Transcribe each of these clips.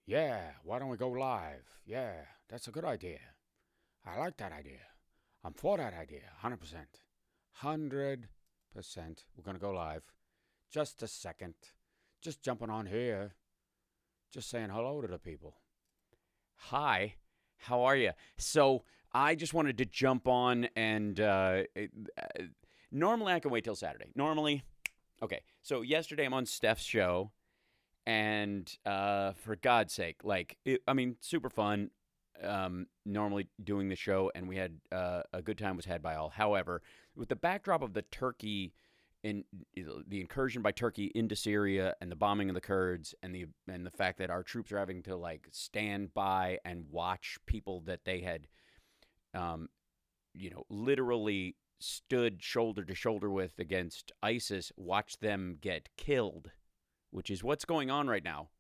Yeah, why don't we go live? Yeah, that's a good idea. I like that idea. I'm for that idea, 100%. 100%. We're going to go live. Just a second. Just jumping on here. Just saying hello to the people. Hi, how are you? So, I just wanted to jump on and normally I can wait till Saturday. Normally, okay. So, yesterday I'm on Steph's show. And for God's sake, super fun. Normally doing the show, and we had a good time was had by all. However, with the backdrop of the Turkey in the incursion by Turkey into Syria and the bombing of the Kurds and the fact that our troops are having to like stand by and watch people that they had, literally stood shoulder to shoulder with against ISIS, watch them get killed, which is what's going on right now,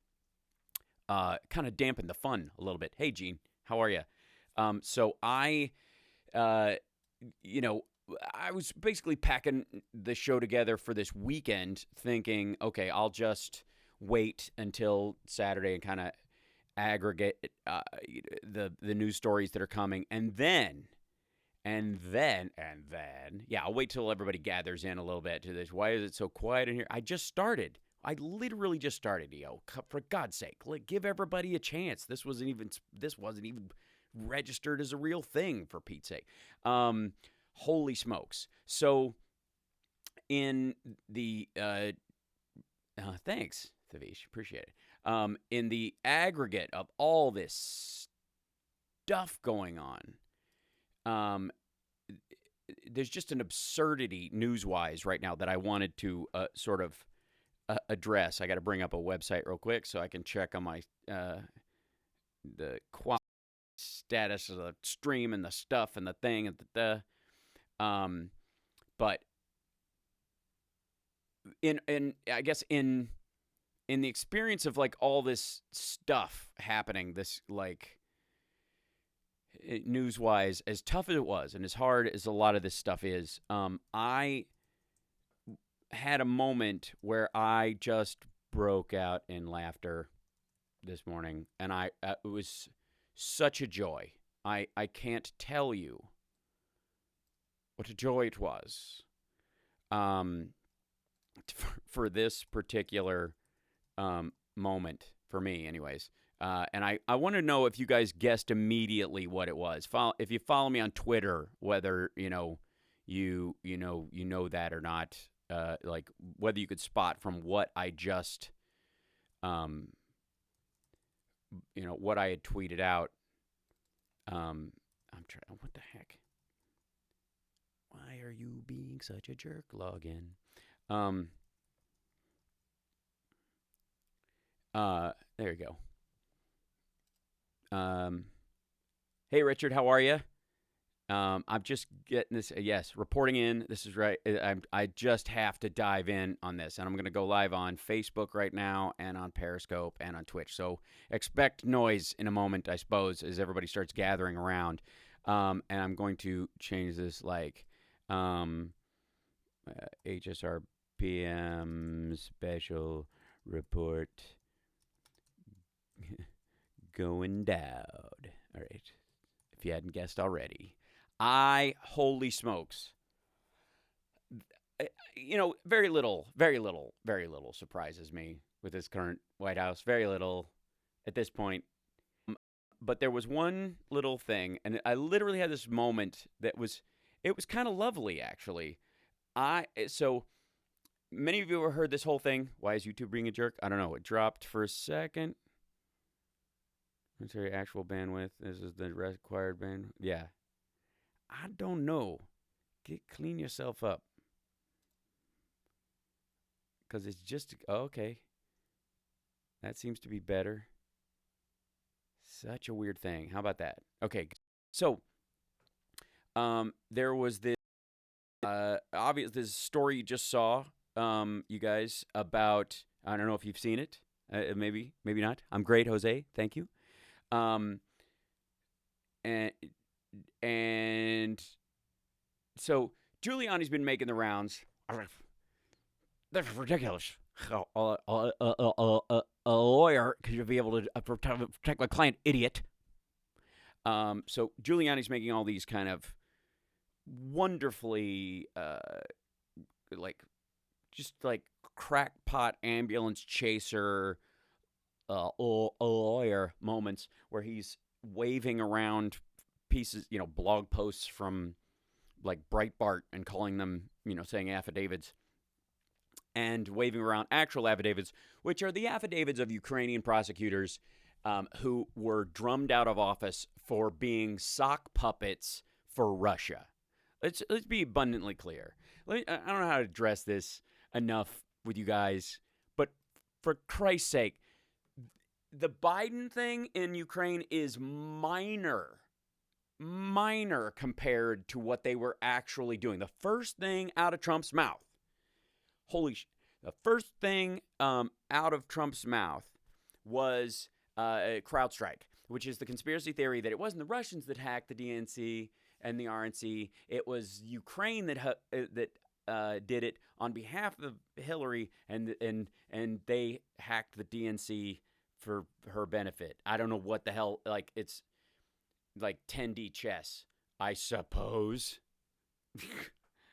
kind of dampened the fun a little bit. Hey, Gene, how are you? So uh, I was basically packing the show together for this weekend, thinking, okay, I'll just wait until Saturday and kind of aggregate the news stories that are coming, and then, yeah, I'll wait till everybody gathers in a little bit to this. Why is it so quiet in here? I just started. I literally just started, yo. For God's sake, give everybody a chance. This wasn't even registered as a real thing, for Pete's sake. Holy smokes! So, in the thanks, Thavish, appreciate it. In the aggregate of all this stuff going on, there's just an absurdity news-wise right now that I wanted to sort of address. I got to bring up a website real quick so I can check on my the quality status of the stream and the stuff and the thing and but in I guess in the experience of like all this stuff happening, this like news wise, as tough as it was and as hard as a lot of this stuff is, I had a moment where I just broke out in laughter this morning, and it was such a joy. I can't tell you what a joy it was, for this particular moment for me, anyways. And I want to know if you guys guessed immediately what it was. If you follow me on Twitter, whether you know that or not, like whether you could spot from what I just, what I had tweeted out. I'm trying. What the heck? Why are you being such a jerk? Log in. There you go. Hey Richard, how are you? I'm just getting this. Yes, reporting in. This is right. I just have to dive in on this, and I'm going to go live on Facebook right now, and on Periscope, and on Twitch. So expect noise in a moment, I suppose, as everybody starts gathering around. And I'm going to change this like HSRPM special report going Dowd. All right, if you hadn't guessed already. Holy smokes. Very little surprises me with this current White House. Very little at this point. But there was one little thing, and I literally had this moment it was kind of lovely, actually. So many of you have heard this whole thing. Why is YouTube being a jerk? I don't know. It dropped for a second. Necessary actual bandwidth. This is the required bandwidth. Yeah. I don't know. Clean yourself up. Because it's just, okay. That seems to be better. Such a weird thing. How about that? Okay. So, there was this, this story you just saw, you guys, about, I don't know if you've seen it. Maybe not. I'm great, Jose. Thank you. And so Giuliani's been making the rounds. That's ridiculous. a lawyer because you'll be able to protect my client, idiot. So Giuliani's making all these kind of wonderfully, just like crackpot ambulance chaser, lawyer moments where he's waving around pieces, blog posts from like Breitbart and calling them, saying affidavits, and waving around actual affidavits, which are the affidavits of Ukrainian prosecutors who were drummed out of office for being sock puppets for Russia. Let's be abundantly clear. I don't know how to address this enough with you guys, but for Christ's sake, the Biden thing in Ukraine is minor compared to what they were actually doing. The first thing out of Trump's mouth, the first thing out of Trump's mouth was CrowdStrike, which is the conspiracy theory that it wasn't the Russians that hacked the DNC and the RNC. It was Ukraine that did it on behalf of Hillary, and they hacked the DNC for her benefit. I don't know what the hell, it's like 10D chess, I suppose.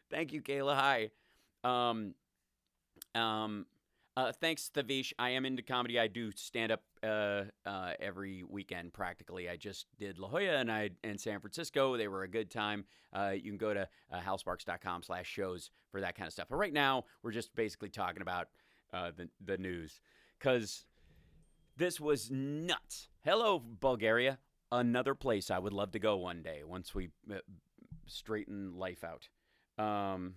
Thank you, Kayla. Hi. Thanks, Thavish. I am into comedy. I do stand up every weekend practically. I just did La Jolla and San Francisco. They were a good time. You can go to halsparks.com/shows for that kind of stuff. But right now, we're just basically talking about the news because this was nuts. Hello, Bulgaria. Another place I would love to go one day once we straighten life out. All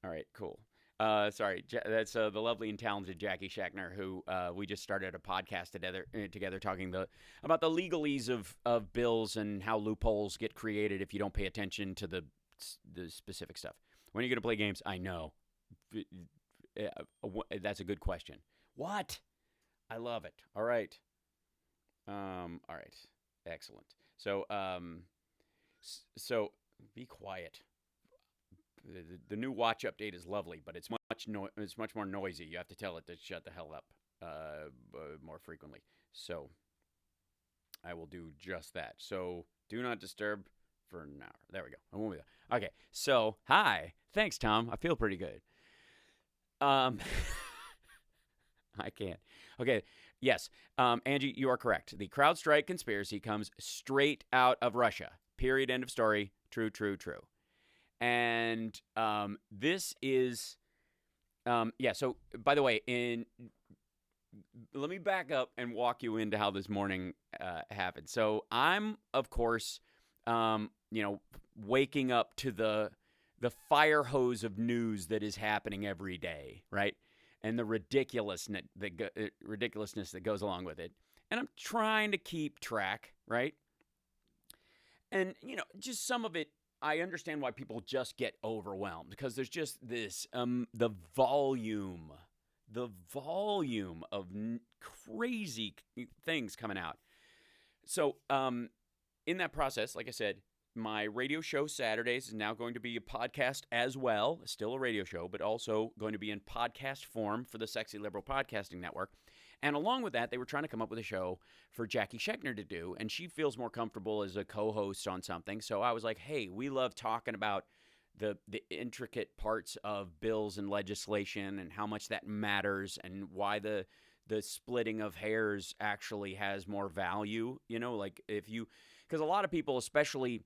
right, cool. Sorry, that's the lovely and talented Jackie Schachner, who we just started a podcast together talking about the legalese of bills and how loopholes get created if you don't pay attention to the specific stuff. When are you going to play games? I know. That's a good question. What? I love it. All right. All right. Excellent. So be quiet. The new watch update is lovely, but it's much more noisy. You have to tell it to shut the hell up more frequently. So I will do just that. So do not disturb for an hour. There we go. I won't be there. Okay. So hi. Thanks, Tom. I feel pretty good. I can't. Okay. Yes. Angie, you are correct. The CrowdStrike conspiracy comes straight out of Russia. Period. End of story. True. And this is, so by the way, let me back up and walk you into how this morning happened. So I'm, of course, waking up to the fire hose of news that is happening every day, right? And the ridiculousness that goes along with it. And I'm trying to keep track, right? And, just some of it, I understand why people just get overwhelmed because there's just this, the volume of crazy things coming out. So in that process, like I said, my radio show Saturdays is now going to be a podcast as well, still a radio show, but also going to be in podcast form for the Sexy Liberal Podcasting Network. And along with that, they were trying to come up with a show for Jackie Schachner to do, and she feels more comfortable as a co-host on something. So I was like, hey, we love talking about the intricate parts of bills and legislation and how much that matters and why the splitting of hairs actually has more value. Because a lot of people, especially,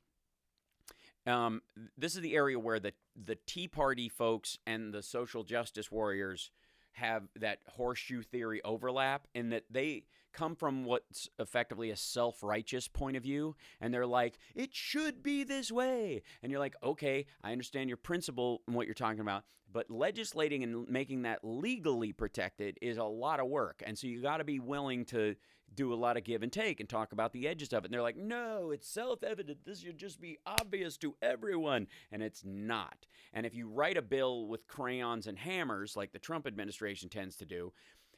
this is the area where the Tea Party folks and the social justice warriors have that horseshoe theory overlap in that they come from what's effectively a self-righteous point of view, and they're like, it should be this way. And you're like, okay, I understand your principle and what you're talking about, but legislating and making that legally protected is a lot of work. And so you got to be willing to do a lot of give and take and talk about the edges of it. And they're like, no, it's self-evident. This should just be obvious to everyone. And it's not. And if you write a bill with crayons and hammers, like the Trump administration tends to do,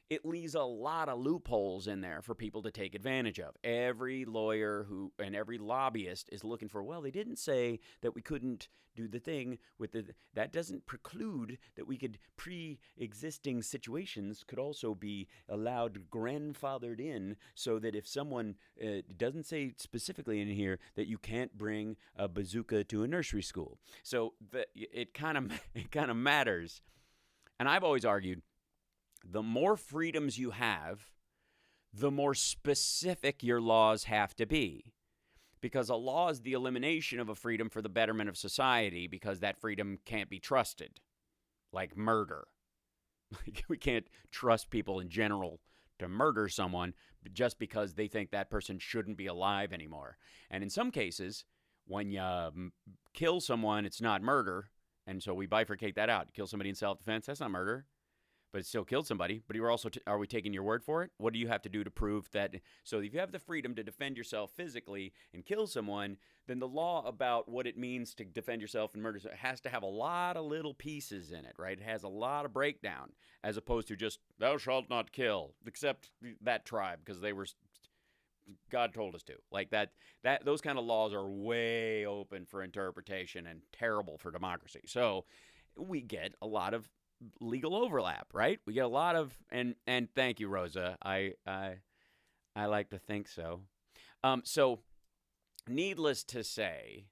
it leaves a lot of loopholes in there for people to take advantage of. Every lawyer and every lobbyist is looking for, well, they didn't say that we couldn't do the thing with that doesn't preclude that we could, pre-existing situations could also be allowed grandfathered in, so that if someone doesn't say specifically in here that you can't bring a bazooka to a nursery school. So it kind of matters. And I've always argued, the more freedoms you have, the more specific your laws have to be. Because a law is the elimination of a freedom for the betterment of society, because that freedom can't be trusted, like murder. We can't trust people in general to murder someone just because they think that person shouldn't be alive anymore. And in some cases, when you kill someone, it's not murder. And so we bifurcate that out. Kill somebody in self-defense, that's not murder. But it still killed somebody. But you're also, are we taking your word for it? What do you have to do to prove that? So if you have the freedom to defend yourself physically and kill someone, then the law about what it means to defend yourself and murder has to have a lot of little pieces in it, right? It has a lot of breakdown, as opposed to just, thou shalt not kill, except that tribe, because God told us to. Like that those kind of laws are way open for interpretation and terrible for democracy. So we get a lot of legal overlap, right? We get a lot of, and thank you, Rosa. I like to think so. So needless to say,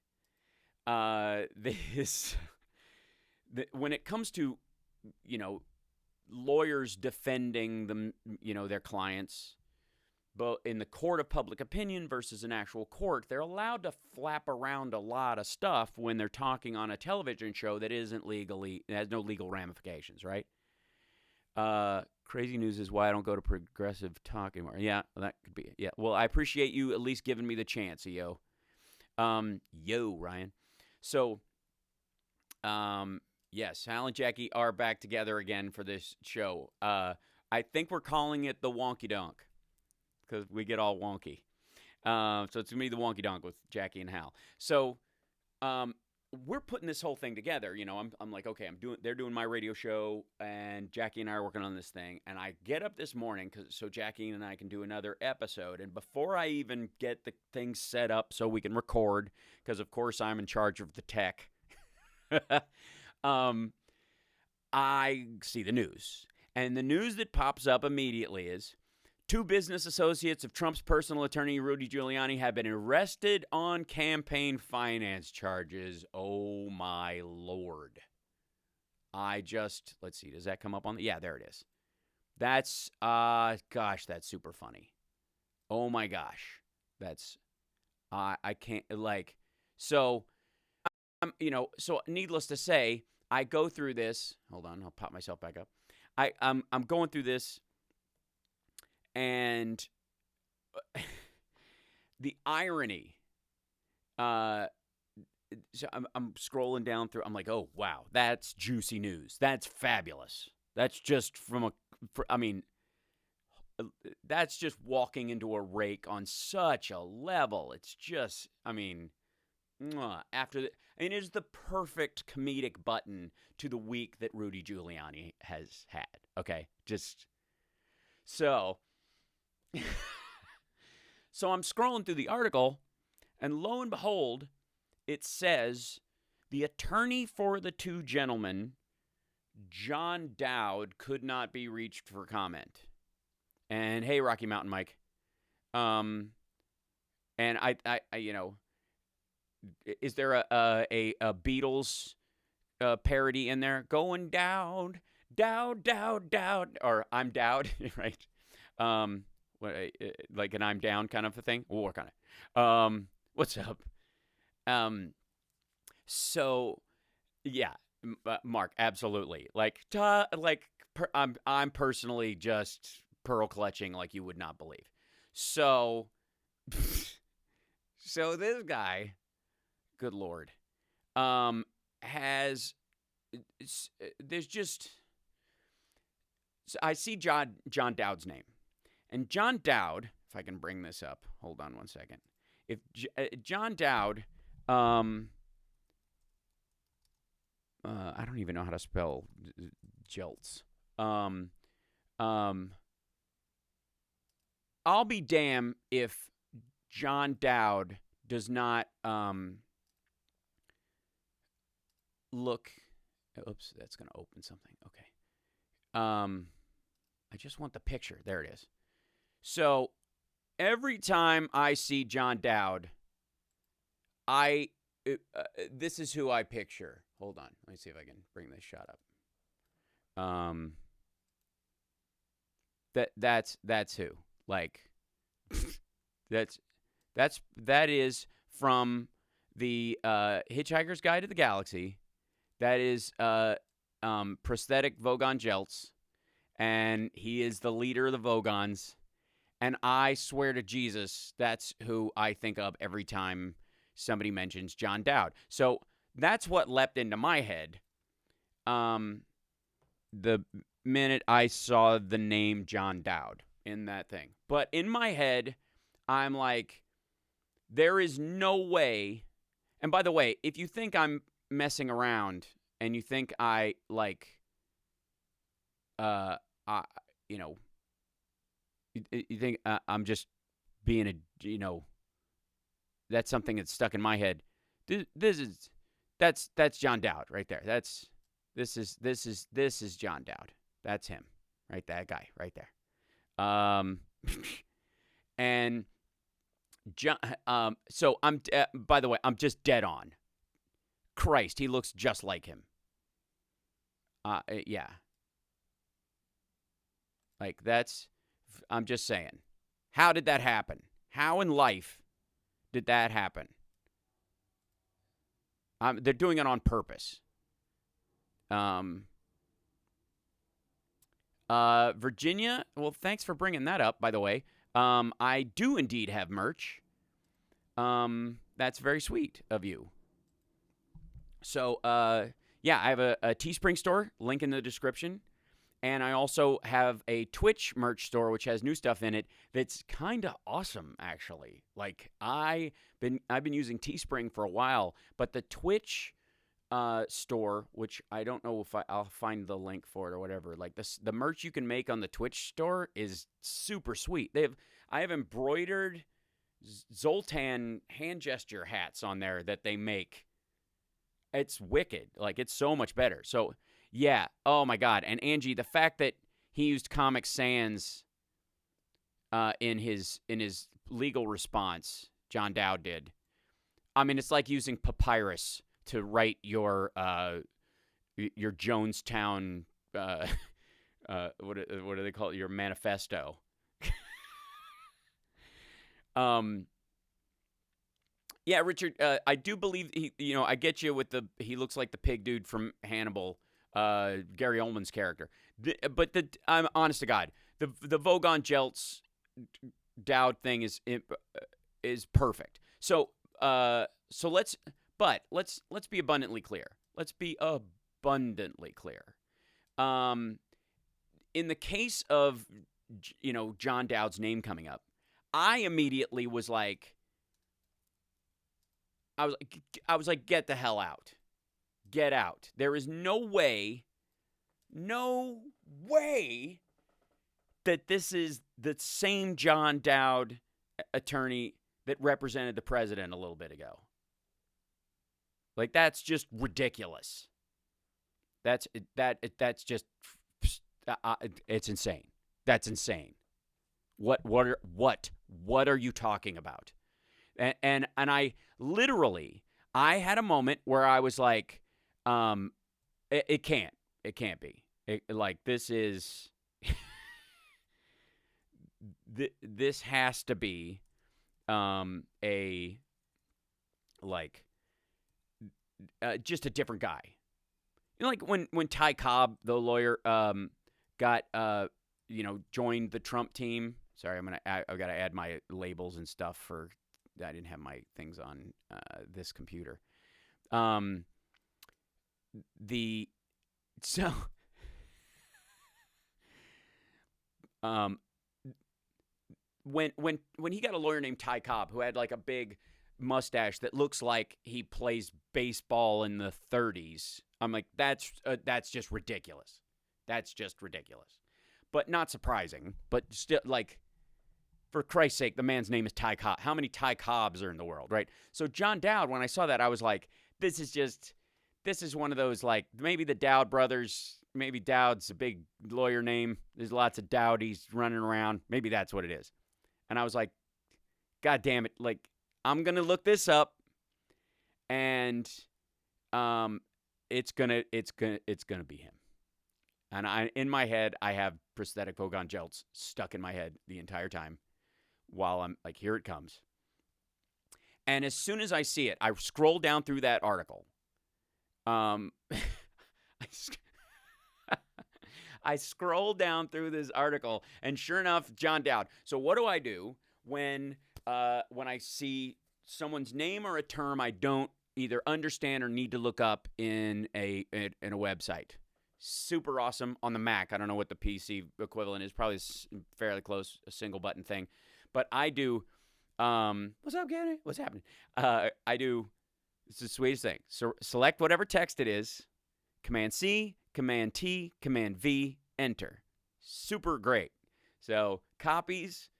when it comes to, lawyers defending them, their clients, but in the court of public opinion versus an actual court, they're allowed to flap around a lot of stuff when they're talking on a television show that isn't legally, it has no legal ramifications, right? Crazy news is why I don't go to Progressive Talk anymore. Yeah, that could be it. Yeah, well, I appreciate you at least giving me the chance, yo. Ryan. So, yes, Hal and Jackie are back together again for this show. I think we're calling it the Wonky Donk, because we get all wonky. So it's me, the Wonky Donk, with Jackie and Hal. So we're putting this whole thing together. I'm like, okay, they're doing my radio show, and Jackie and I are working on this thing. And I get up this morning so Jackie and I can do another episode. And before I even get the thing set up so we can record, because of course I'm in charge of the tech, I see the news. And the news that pops up immediately is, 2 business associates of Trump's personal attorney, Rudy Giuliani, have been arrested on campaign finance charges. Oh, my Lord. Let's see, does that come up on yeah, there it is. That's, gosh, that's super funny. Oh, my gosh. That's, I can't, so, so needless to say, I go through this. Hold on, I'll pop myself back up. I'm going through this. And the irony, so I'm scrolling down through, I'm like, oh, wow, that's juicy news. That's fabulous. That's just that's just walking into a rake on such a level. It's just, it is the perfect comedic button to the week that Rudy Giuliani has had. Okay, so I'm scrolling through the article, and lo and behold, it says the attorney for the 2 gentlemen, John Dowd, could not be reached for comment. And hey, Rocky Mountain Mike, and I is there a Beatles parody in there? Going Dowd, Dowd, Dowd, Dowd, or I'm Dowd, right? Like an I'm down kind of a thing. We'll work on it. What's up? So yeah, Mark, absolutely. I'm personally just pearl clutching like you would not believe. So this guy, good Lord, there's just, I see John Dowd's name. And John Dowd, if I can bring this up, hold on one second. If John Dowd, I don't even know how to spell jelts. I'll be damn if John Dowd does not look. Oops, that's going to open something. Okay. I just want the picture. There it is. So every time I see John Dowd, this is who I picture. Hold on. Let me see if I can bring this shot up. That's who. Like that is from the Hitchhiker's Guide to the Galaxy. That is prosthetic Vogon Jeltz, and he is the leader of the Vogons. And I swear to Jesus, that's who I think of every time somebody mentions John Dowd. So that's what leapt into my head the minute I saw the name John Dowd in that thing. But in my head, I'm like, there is no way. And by the way, if you think I'm messing around and you think I like, you think I'm just being that's something that's stuck in my head. That's John Dowd right there. This is John Dowd. That's him, right? That guy right there. And John. So I'm. By the way, I'm just dead on. Christ, he looks just like him. Yeah. Like that's. I'm just saying. How did that happen? How in life did that happen? They're doing it on purpose. Virginia, well, thanks for bringing that up, by the way. I do indeed have merch. That's very sweet of you. So, yeah, I have a Teespring store, link in the description. And I also have a Twitch merch store, which has new stuff in it that's kind of awesome, actually. Like, I've been using Teespring for a while, but the Twitch store, which I don't know if I'll find the link for it or whatever. Like the merch you can make on the Twitch store is super sweet. I have embroidered Zoltan hand gesture hats on there that they make. It's wicked. Like it's so much better. So yeah. Oh my God. And Angie, the fact that he used Comic Sans in his legal response, John Dowd did. I mean, it's like using papyrus to write your Jonestown what do they call it? Your manifesto. Yeah, Richard, I do believe I get you with he looks like the pig dude from Hannibal, Gary Oldman's character. But I'm honest to God, the Vogon Jeltz Dowd thing is perfect. So let's be abundantly clear. Let's be abundantly clear. In the case of John Dowd's name coming up, I immediately was like, get the hell out. Get out. There is no way that this is the same John Dowd attorney that represented the president a little bit ago. Like, that's just ridiculous. That's just, it's insane. That's insane. What are you talking about? And I literally, I had a moment where I was like, it can't be. This is, this has to be, just a different guy. Like when Ty Cobb, the lawyer, got, joined the Trump team. Sorry, I've got to add my labels and stuff for, I didn't have my things on this computer. When he got a lawyer named Ty Cobb who had like a big mustache that looks like he plays baseball in the 30s, I'm like, that's just ridiculous. That's just ridiculous. But not surprising. But still, like, For Christ's sake, the man's name is Ty Cobb. How many Ty Cobbs are in the world, right? So John Dowd, when I saw that, I was like, this is one of those, like, maybe the Dowd brothers, maybe Dowd's a big lawyer name. There's lots of Dowdies running around. Maybe that's what it is. And I was like, God damn it. Like, I'm going to look this up, and it's gonna be him. And in my head, I have prosthetic Vogon Jelts stuck in my head the entire time while I'm like, here it comes. And as soon as I see it, I scroll down through that article. I scroll down through this article, and sure enough, John Dowd. So what do I do when I see someone's name or a term I don't either understand or need to look up in a website? Super awesome on the Mac. I don't know what the PC equivalent is. Probably fairly close, a single button thing. But I do. What's up, Gary? What's happening? I do. It's the sweetest thing. So select whatever text it is. Command C, Command T, Command V, Enter. Super great. So copies,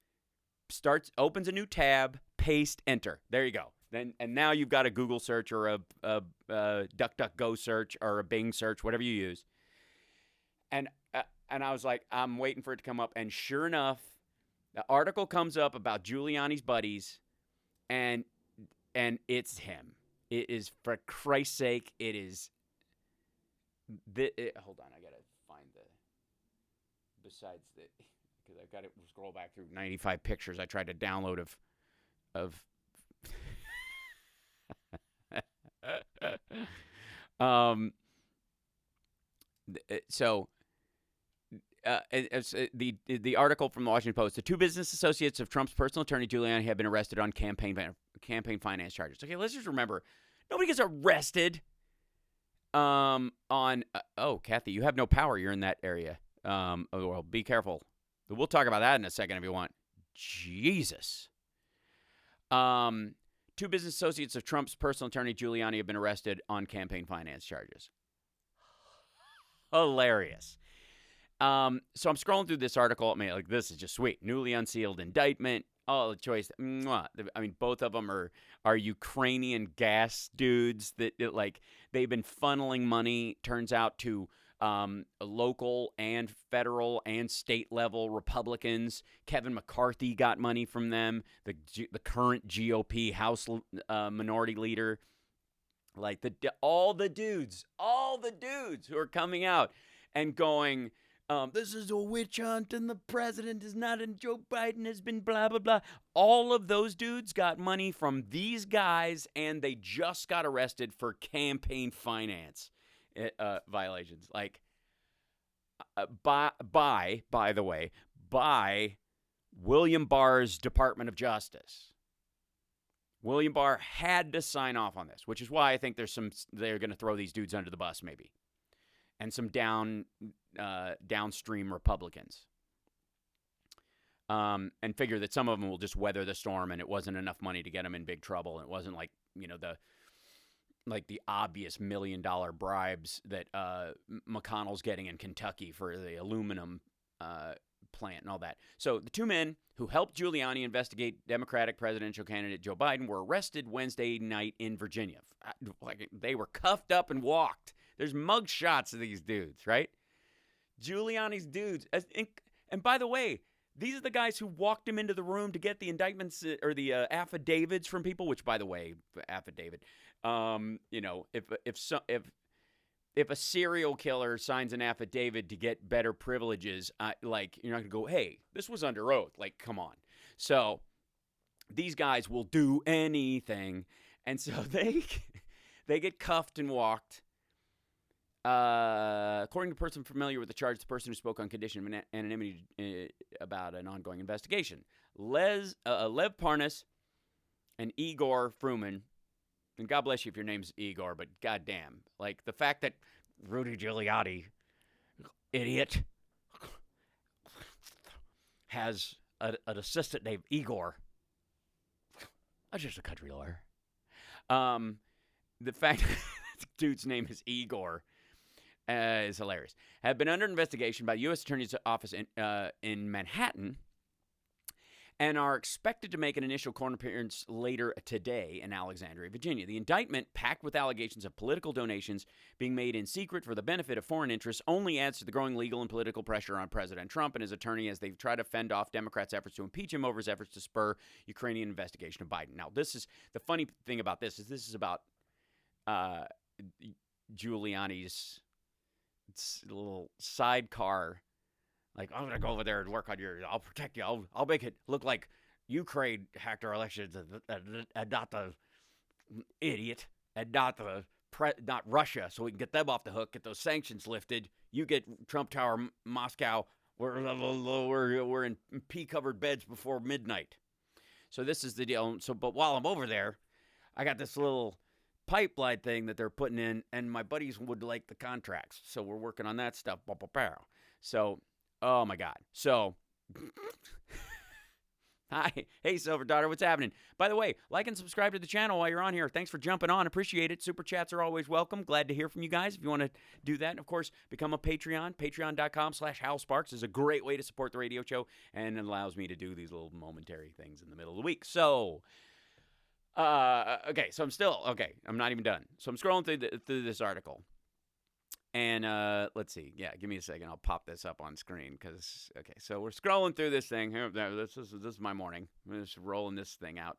opens a new tab, paste, enter. There you go. And now you've got a Google search or a DuckDuckGo search or a Bing search, whatever you use. And I was like, I'm waiting for it to come up. And sure enough, the article comes up about Giuliani's buddies, and it's him. It is, for Christ's sake, it is. Hold on, I gotta find because I've got to scroll back through 95 pictures I tried to download of the article from the Washington Post: the two business associates of Trump's personal attorney Giuliani have been arrested on campaign finance charges. Okay, let's just remember, nobody gets arrested on Kathy, you have no power. You're in that area of the world. Be careful. We'll talk about that in a second if you want. Jesus. Two business associates of Trump's personal attorney Giuliani have been arrested on campaign finance charges. Hilarious. So I'm scrolling through this article. I mean, like, this is just sweet. Newly unsealed indictment. Oh, the choice. Mwah. I mean, both of them are Ukrainian gas dudes that like they've been funneling money, turns out, to local and federal and state level Republicans. Kevin McCarthy got money from them. The current GOP House minority leader. Like all the dudes who are coming out and going, this is a witch hunt and the president is not, and Joe Biden has been blah, blah, blah. All of those dudes got money from these guys, and they just got arrested for campaign finance violations. Like, by the way, by William Barr's Department of Justice. William Barr had to sign off on this, which is why I think they're going to throw these dudes under the bus, maybe. And some downstream Republicans, and figure that some of them will just weather the storm, and it wasn't enough money to get them in big trouble, and it wasn't like, the obvious $1 million bribes that McConnell's getting in Kentucky for the aluminum plant and all that. So the two men who helped Giuliani investigate Democratic presidential candidate Joe Biden were arrested Wednesday night in Virginia. Like, they were cuffed up and walked. There's mug shots of these dudes, right? Giuliani's dudes. And by the way, these are the guys who walked him into the room to get the indictments or the affidavits from people, which, by the way, affidavit, if a serial killer signs an affidavit to get better privileges, like, you're not going to go, hey, this was under oath. Like, come on. So these guys will do anything. And so they get cuffed and walked. According to a person familiar with the charge, the person who spoke on condition of anonymity about an ongoing investigation, Lev Parnas and Igor Fruman, and God bless you if your name's Igor, but goddamn, like, the fact that Rudy Giuliani, idiot, has an assistant named Igor. I'm just a country lawyer. The fact that the dude's name is Igor is hilarious. Have been under investigation by the U.S. Attorney's Office in Manhattan and are expected to make an initial court appearance later today in Alexandria, Virginia. The indictment, packed with allegations of political donations being made in secret for the benefit of foreign interests, only adds to the growing legal and political pressure on President Trump and his attorney as they try to fend off Democrats' efforts to impeach him over his efforts to spur Ukrainian investigation of Biden. Now, this is the funny thing about this is about Giuliani's little sidecar. Like, I'm going to go over there and work on I'll protect you. I'll make it look like Ukraine hacked our elections and not the idiot and not Russia, so we can get them off the hook, get those sanctions lifted. You get Trump Tower, Moscow. We're in pea-covered beds before midnight. So this is the deal. So, but while I'm over there, I got this little pipeline thing that they're putting in, and my buddies would like the contracts. So we're working on that stuff. So, oh my God. So, hi. Hey, Silver Daughter, what's happening? By the way, like and subscribe to the channel while you're on here. Thanks for jumping on. Appreciate it. Super chats are always welcome. Glad to hear from you guys. If you want to do that, and of course, become a Patreon. Patreon.com/HalSparks is a great way to support the radio show, and it allows me to do these little momentary things in the middle of the week. So, okay, so I'm not even done. So I'm scrolling through this article. And let's see. Yeah, give me a second. I'll pop this up on screen because, okay, so we're scrolling through this thing. This is my morning. I'm just rolling this thing out.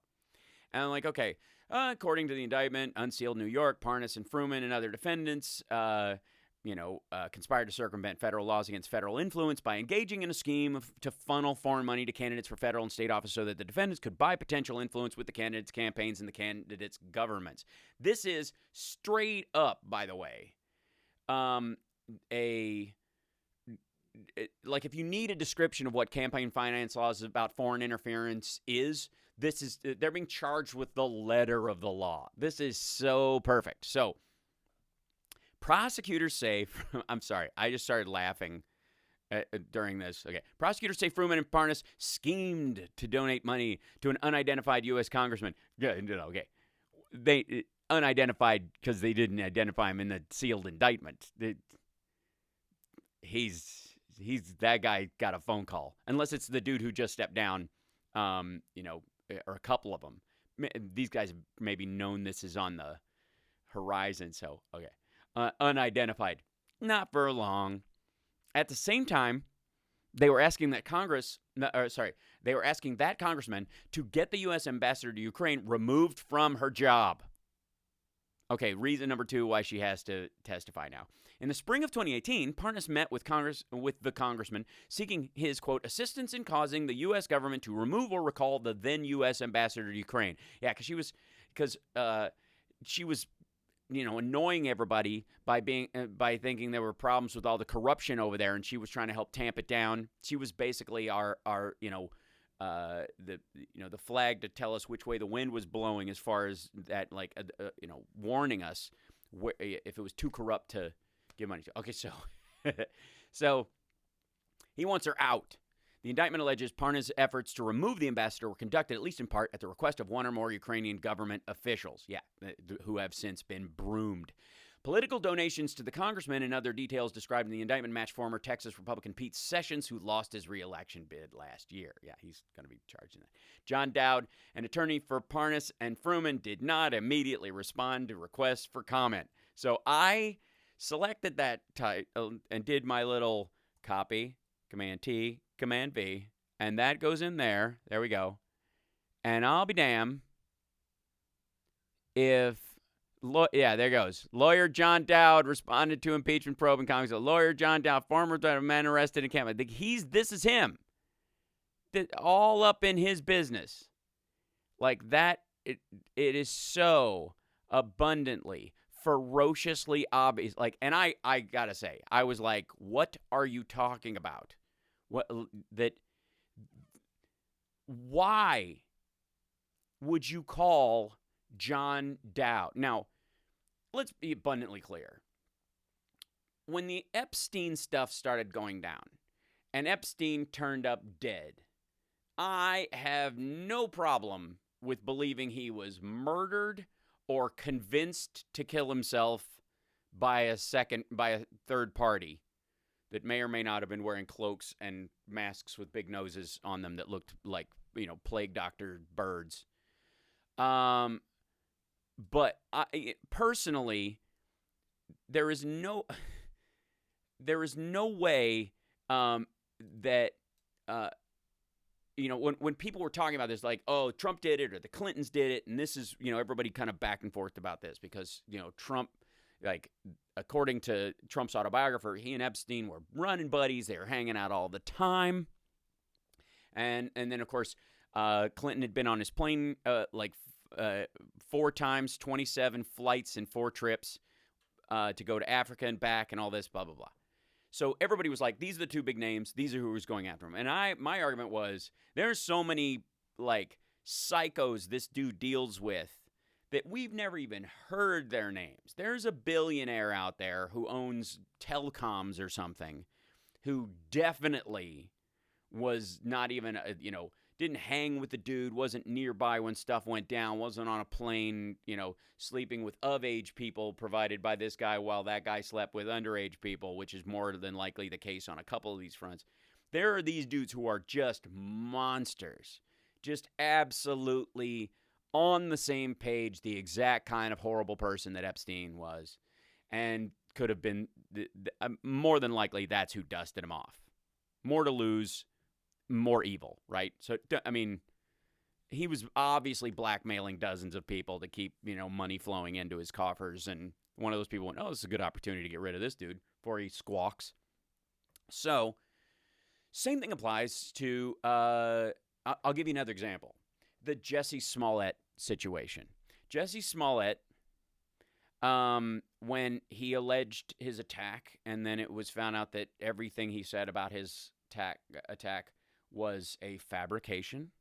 And I'm like, okay, according to the indictment, unsealed New York, Parnas and Fruman and other defendants, conspired to circumvent federal laws against federal influence by engaging in a scheme to funnel foreign money to candidates for federal and state office so that the defendants could buy potential influence with the candidates' campaigns and the candidates' governments. This is straight up, by the way. Like if you need a description of what campaign finance laws about foreign interference is, they're being charged with the letter of the law. This is so perfect. So prosecutors say, I'm sorry, I just started laughing during this. Okay. Prosecutors say Fruman and Parnas schemed to donate money to an unidentified U.S. congressman. Yeah, okay. They unidentified because they didn't identify him in the sealed indictment. He's that guy got a phone call, unless it's the dude who just stepped down, or a couple of them. These guys have maybe known this is on the horizon. So okay, unidentified, not for long. At the same time, they were asking that congressman to get the U.S. ambassador to Ukraine removed from her job. Okay, reason number 2 why she has to testify now. In the spring of 2018, Parnas met with the congressman seeking his, quote, assistance in causing the U.S. government to remove or recall the then U.S. ambassador to Ukraine. Yeah, because she was annoying everybody by thinking there were problems with all the corruption over there, and she was trying to help tamp it down. She was basically our the flag to tell us which way the wind was blowing, as far as that, warning us if it was too corrupt to give money to. Okay, so he wants her out. The indictment alleges Parnas' efforts to remove the ambassador were conducted, at least in part, at the request of one or more Ukrainian government officials, who have since been broomed. Political donations to the congressman and other details described in the indictment match former Texas Republican Pete Sessions, who lost his re-election bid last year. Yeah, he's going to be charged in that. John Dowd, an attorney for Parnas and Fruman, did not immediately respond to requests for comment. So I selected that title and did my little copy, Command-T, Command-V, and that goes in there. There we go. And I'll be damned if... there goes. Lawyer John Dowd responded to impeachment probe in Congress. Lawyer John Dowd, former man arrested in Canada. This is him. All up in his business. Like that, it is so abundantly, ferociously obvious. And I gotta say, I was like, what are you talking about? Why would you call John Dowd? Now, let's be abundantly clear. When the Epstein stuff started going down and Epstein turned up dead, I have no problem with believing he was murdered or convinced to kill himself by a third party that may or may not have been wearing cloaks and masks with big noses on them that looked like plague doctor birds. But personally, there is no way that when people were talking about this, like, oh, Trump did it or the Clintons did it, and this is, everybody kind of back and forth about this because, Trump, like, according to Trump's autobiographer, he and Epstein were running buddies. They were hanging out all the time. And then, of course, Clinton had been on his plane 4 times, 27 flights and 4 trips to go to Africa and back and all this, blah, blah, blah. So everybody was like, these are the 2 big names. These are who was going after him. And my argument was, there's so many, like, psychos this dude deals with that we've never even heard their names. There's a billionaire out there who owns telecoms or something who definitely was not even, didn't hang with the dude, wasn't nearby when stuff went down, wasn't on a plane, sleeping with of-age people provided by this guy while that guy slept with underage people, which is more than likely the case on a couple of these fronts. There are these dudes who are just monsters, just absolutely on the same page, the exact kind of horrible person that Epstein was, and could have been, more than likely, that's who dusted him off. More to lose, more evil, right? So, I mean, he was obviously blackmailing dozens of people to keep, money flowing into his coffers. And one of those people went, oh, this is a good opportunity to get rid of this dude before he squawks. So, same thing applies to, I'll give you another example. The Jussie Smollett situation. Jussie Smollett, when he alleged his attack, and then it was found out that everything he said about his attack was a fabrication,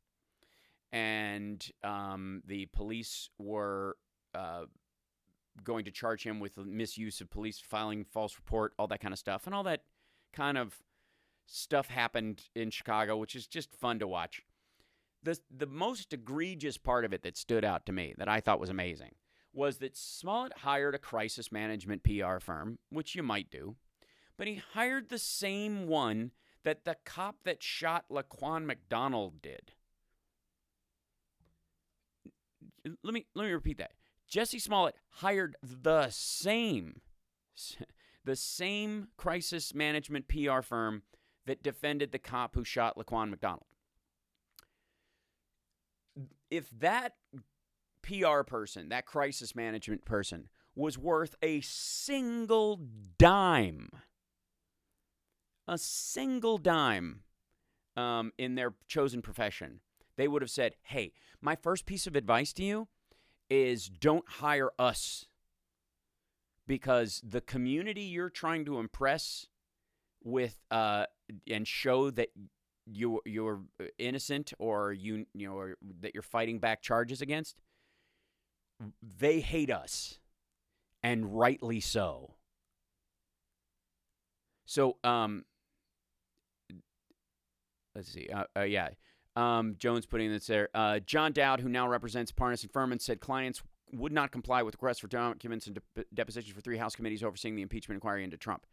and the police were going to charge him with misuse of police, filing false report, all that kind of stuff. And all that kind of stuff happened in Chicago, which is just fun to watch. The most egregious part of it that stood out to me, that I thought was amazing, was that Smollett hired a crisis management PR firm, which you might do, but he hired the same one that the cop that shot Laquan McDonald did. Let me repeat that. Jussie Smollett hired the same crisis management PR firm that defended the cop who shot Laquan McDonald. If that PR person, that crisis management person, was worth a single dime in their chosen profession, they would have said, hey, my first piece of advice to you is don't hire us, because the community you're trying to impress with and show that you're innocent, or or that you're fighting back charges against, they hate us, and rightly so. So let's see. Jones putting this there. John Dowd, who now represents Parnas and Furman, said clients would not comply with requests for documents and depositions for 3 House committees overseeing the impeachment inquiry into Trump.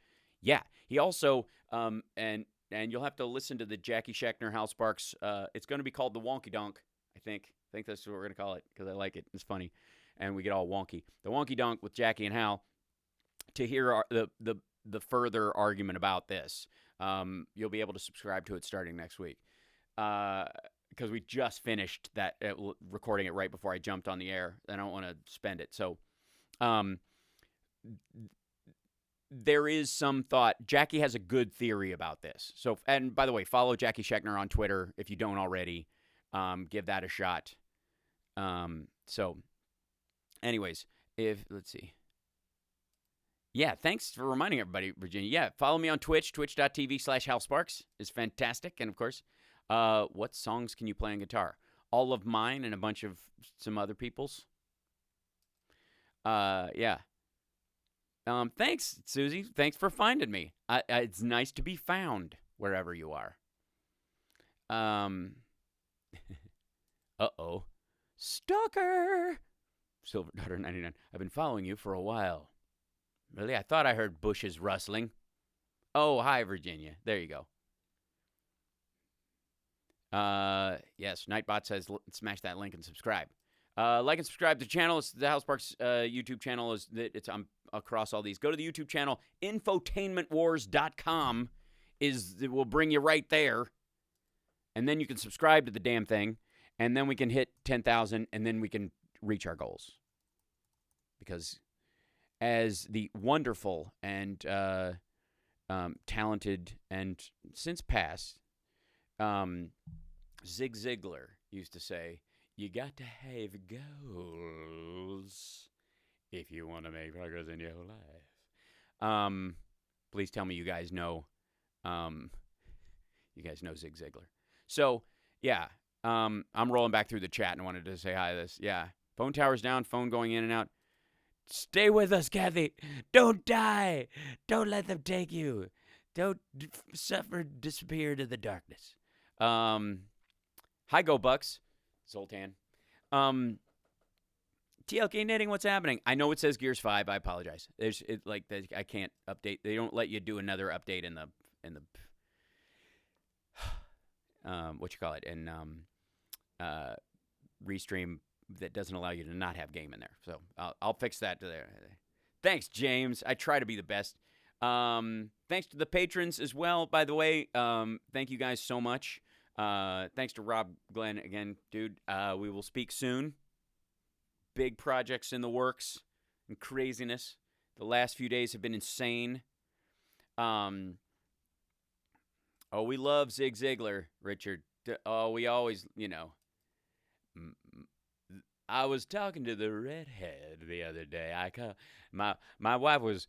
Yeah, he also and you'll have to listen to the Jackie Schechner, Hal Sparks. It's going to be called the Wonky Donk, I think. I think that's what we're going to call it, because I like it. It's funny, and we get all wonky. The Wonky Donk with Jackie and Hal, to hear the further argument about this. You'll be able to subscribe to it starting next week, because we just finished that recording it right before I jumped on the air. I don't want to spend it. So there is some thought. Jackie has a good theory about this. So, and by the way, follow Jackie Schechner on Twitter if you don't already. Give that a shot. So anyways, let's see. Yeah, thanks for reminding everybody, Virginia. Yeah, follow me on Twitch. Twitch.tv/HalSparks is fantastic. And, of course, what songs can you play on guitar? All of mine and a bunch of some other people's. Yeah. Thanks, Susie. Thanks for finding me. It's nice to be found wherever you are. Uh-oh. Stalker! Silver Daughter 99. I've been following you for a while. Really? I thought I heard bushes rustling. Oh, hi, Virginia. There you go. Yes, Nightbot says smash that link and subscribe. Like and subscribe to the channel. It's the House Parks YouTube channel. It's across all these. Go to the YouTube channel. Infotainmentwars.com will bring you right there. And then you can subscribe to the damn thing. And then we can hit 10,000 and then we can reach our goals. Because as the wonderful and talented and since passed Zig Ziglar used to say, you got to have goals if you want to make progress in your life. Please tell me you guys know Zig Ziglar. So, yeah, I'm rolling back through the chat and wanted to say hi to this. Yeah, phone tower's down, phone going in and out. Stay with us, Kathy. Don't die. Don't let them take you. Don't suffer, disappear to the darkness. Hi, Go Bucks. Zoltan. TLK Knitting, what's happening? I know it says Gears 5. I apologize. I can't update. They don't let you do another update in the Restream that doesn't allow you to not have game in there. So I'll fix that to there. Thanks, James. I try to be the best. Thanks to the patrons as well, by the way. Thank you guys so much. Thanks to Rob Glenn again, dude. We will speak soon. Big projects in the works and craziness. The last few days have been insane. We love Zig Ziglar, Richard. We always, I was talking to the redhead the other day. My wife was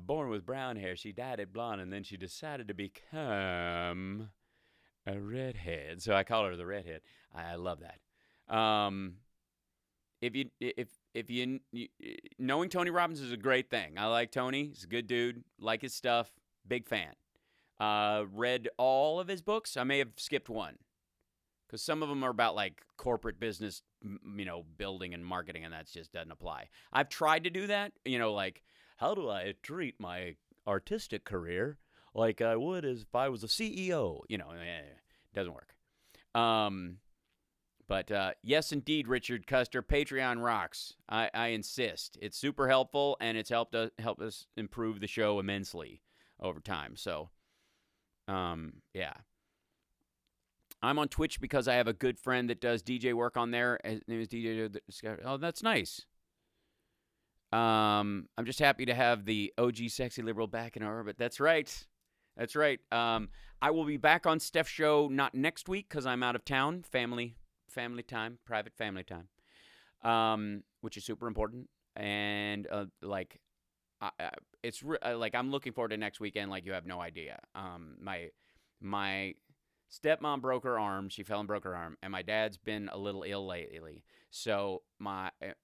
born with brown hair. She dyed it blonde, and then she decided to become a redhead. So I call her the redhead. I love that. If you knowing Tony Robbins is a great thing. I like Tony. He's a good dude. Like his stuff. Big fan. Read all of his books. I may have skipped one. Because some of them are about, like, corporate business, building and marketing, and that just doesn't apply. I've tried to do that, like, how do I treat my artistic career like I would as if I was a CEO? It doesn't work. But yes, indeed, Richard Custer, Patreon rocks. I insist. It's super helpful, and it's helped us improve the show immensely over time. So, yeah. I'm on Twitch because I have a good friend that does DJ work on there. His name is DJ. Oh, that's nice. I'm just happy to have the OG Sexy Liberal back in our orbit. That's right. That's right. I will be back on Steph's show not next week because I'm out of town. Family time, private family time, which is super important. And I'm looking forward to next weekend like you have no idea. My stepmom broke her arm. She fell and broke her arm. And my dad's been a little ill lately. So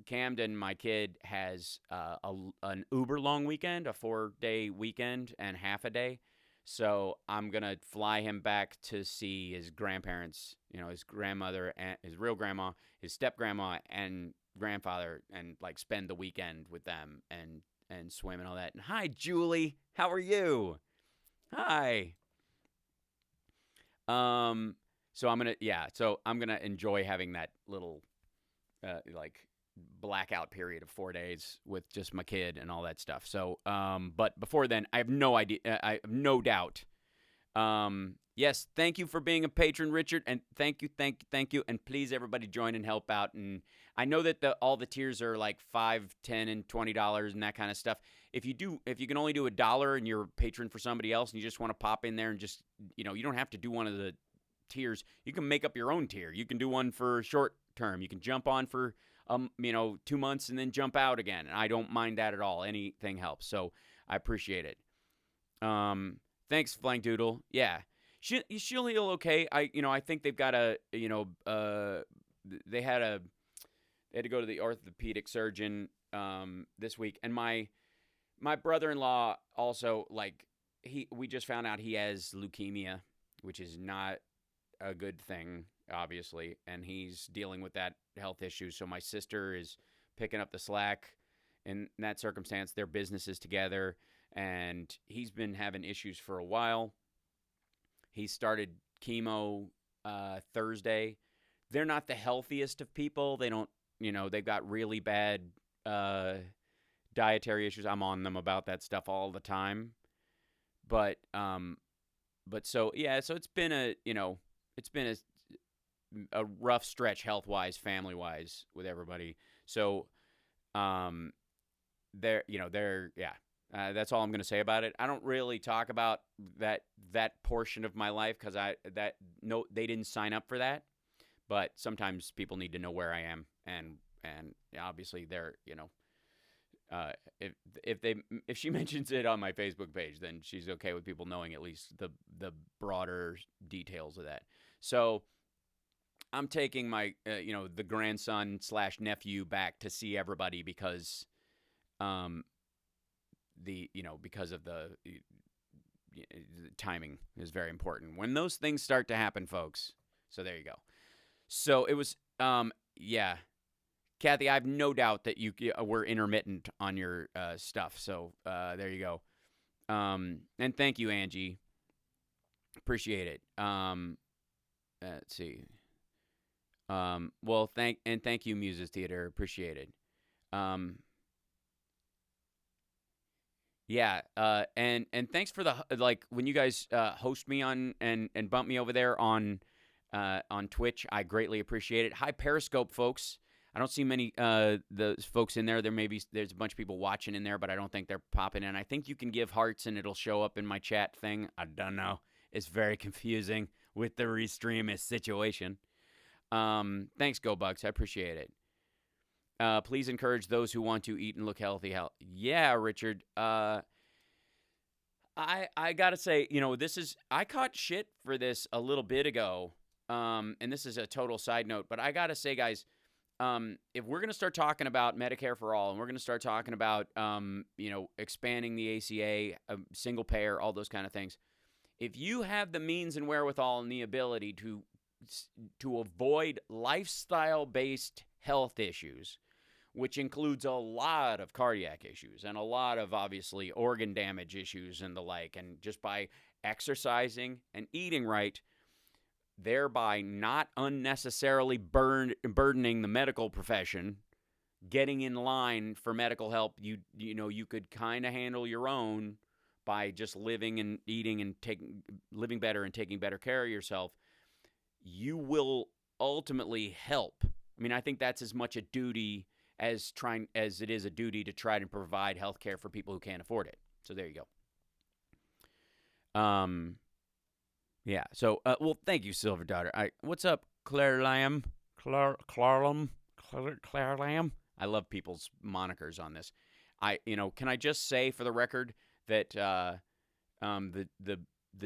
Camden, my kid, has an uber long weekend, a 4-day weekend and half a day. So I'm going to fly him back to see his grandparents, his grandmother, and his real grandma, his step-grandma, and grandfather, and, spend the weekend with them and swim and all that. And hi, Julie. How are you? Hi. So I'm going to enjoy having that little, blackout period of 4 days with just my kid and all that stuff. So, but before then, I have no idea. I have no doubt. Yes, thank you for being a patron, Richard, and thank you. And please, everybody, join and help out. And I know that all the tiers are like $5, $10, and $20 and that kind of stuff. If you can only do $1 and you're a patron for somebody else and you just want to pop in there and just, you don't have to do one of the tiers. You can make up your own tier. You can do one for short term. You can jump on for 2 months and then jump out again. And I don't mind that at all. Anything helps. So I appreciate it. Thanks, Flank Doodle. Yeah. She'll heal okay. I think they've got they had to go to the orthopedic surgeon this week. And my brother-in-law also, we just found out he has leukemia, which is not a good thing, obviously, and he's dealing with that health issue. So my sister is picking up the slack in that circumstance. Their businesses together, and he's been having issues for a while. He started chemo Thursday. They're not the healthiest of people. They don't, they've got really bad dietary issues. I'm on them about that stuff all the time. But so yeah, so it's been a rough stretch health-wise, family-wise with everybody. So that's all I'm going to say about it. I don't really talk about that portion of my life because they didn't sign up for that. But sometimes people need to know where I am, and obviously they're if she mentions it on my Facebook page, then she's okay with people knowing at least the broader details of that. So I'm taking my the grandson / nephew back to see everybody because because of the timing is very important when those things start to happen, folks. So there you go. So it was Kathy, I have no doubt that you were intermittent on your stuff. So there you go. And thank you, Angie. Appreciate it. Let's see. Well, thank you, Muses Theater. Appreciate it. Yeah. And thanks for the when you guys host me on and bump me over there on Twitch. I greatly appreciate it. Hi, Periscope folks. I don't see many the folks in there. There's a bunch of people watching in there, but I don't think they're popping in. I think you can give hearts and it'll show up in my chat thing. I don't know. It's very confusing with the restream situation. Thanks, Go Bucks. I appreciate it. Please encourage those who want to eat and look healthy. Yeah, Richard. I gotta say, I caught shit for this a little bit ago. And this is a total side note, but I gotta say, guys, if we're going to start talking about Medicare for all, and we're going to start talking about, expanding the ACA, single payer, all those kind of things, if you have the means and wherewithal and the ability to avoid lifestyle-based health issues, which includes a lot of cardiac issues and a lot of, obviously, organ damage issues and the like, and just by exercising and eating right, thereby not unnecessarily burdening the medical profession, getting in line for medical help you could kind of handle your own by just living and eating and living better and taking better care of yourself, you will ultimately help. I mean, I think that's as much a duty as it is a duty to try to provide health care for people who can't afford it. So there you go. Yeah. So, well, thank you, Silver Daughter. What's up, Claire Lamb? Claire Lamb. I love people's monikers on this. Can I just say for the record that the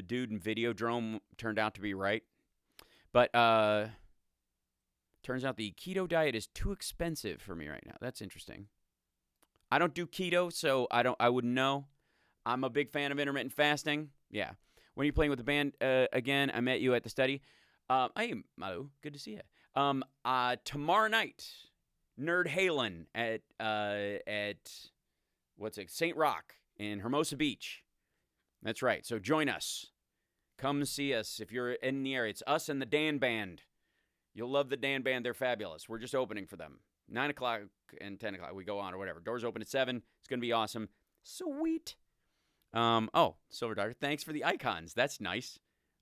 dude in Videodrome turned out to be right, but turns out the keto diet is too expensive for me right now. That's interesting. I don't do keto, so I wouldn't know. I'm a big fan of intermittent fasting. Yeah. When are you playing with the band again? I met you at the study. I am, Malu. Good to see you. Tomorrow night, Nerd Halen at St. Rock in Hermosa Beach. That's right. So join us. Come see us if you're in the area. It's us and the Dan Band. You'll love the Dan Band. They're fabulous. We're just opening for them. 9 o'clock and 10 o'clock. We go on or whatever. Doors open at 7. It's going to be awesome. Sweet. Silver Daughter, thanks for the icons. That's nice.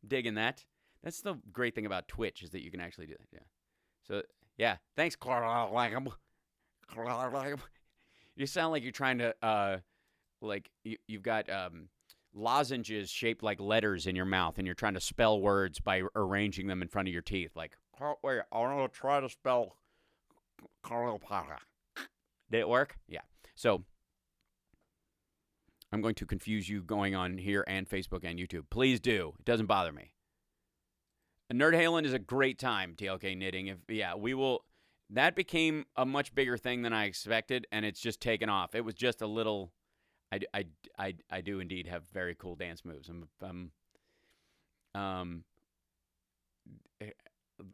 Digging that. That's the great thing about Twitch is that you can actually do that. Yeah. So, yeah. Thanks, Clark. You sound like you're trying to, you've got lozenges shaped like letters in your mouth, and you're trying to spell words by arranging them in front of your teeth. Like, wait, I want to try to spell Carlopara. Did it work? Yeah. So, I'm going to confuse you going on here and Facebook and YouTube. Please do. It doesn't bother me. Nerd Halen is a great time, TLK Knitting. We will. That became a much bigger thing than I expected, and it's just taken off. It was just a little. I do indeed have very cool dance moves. What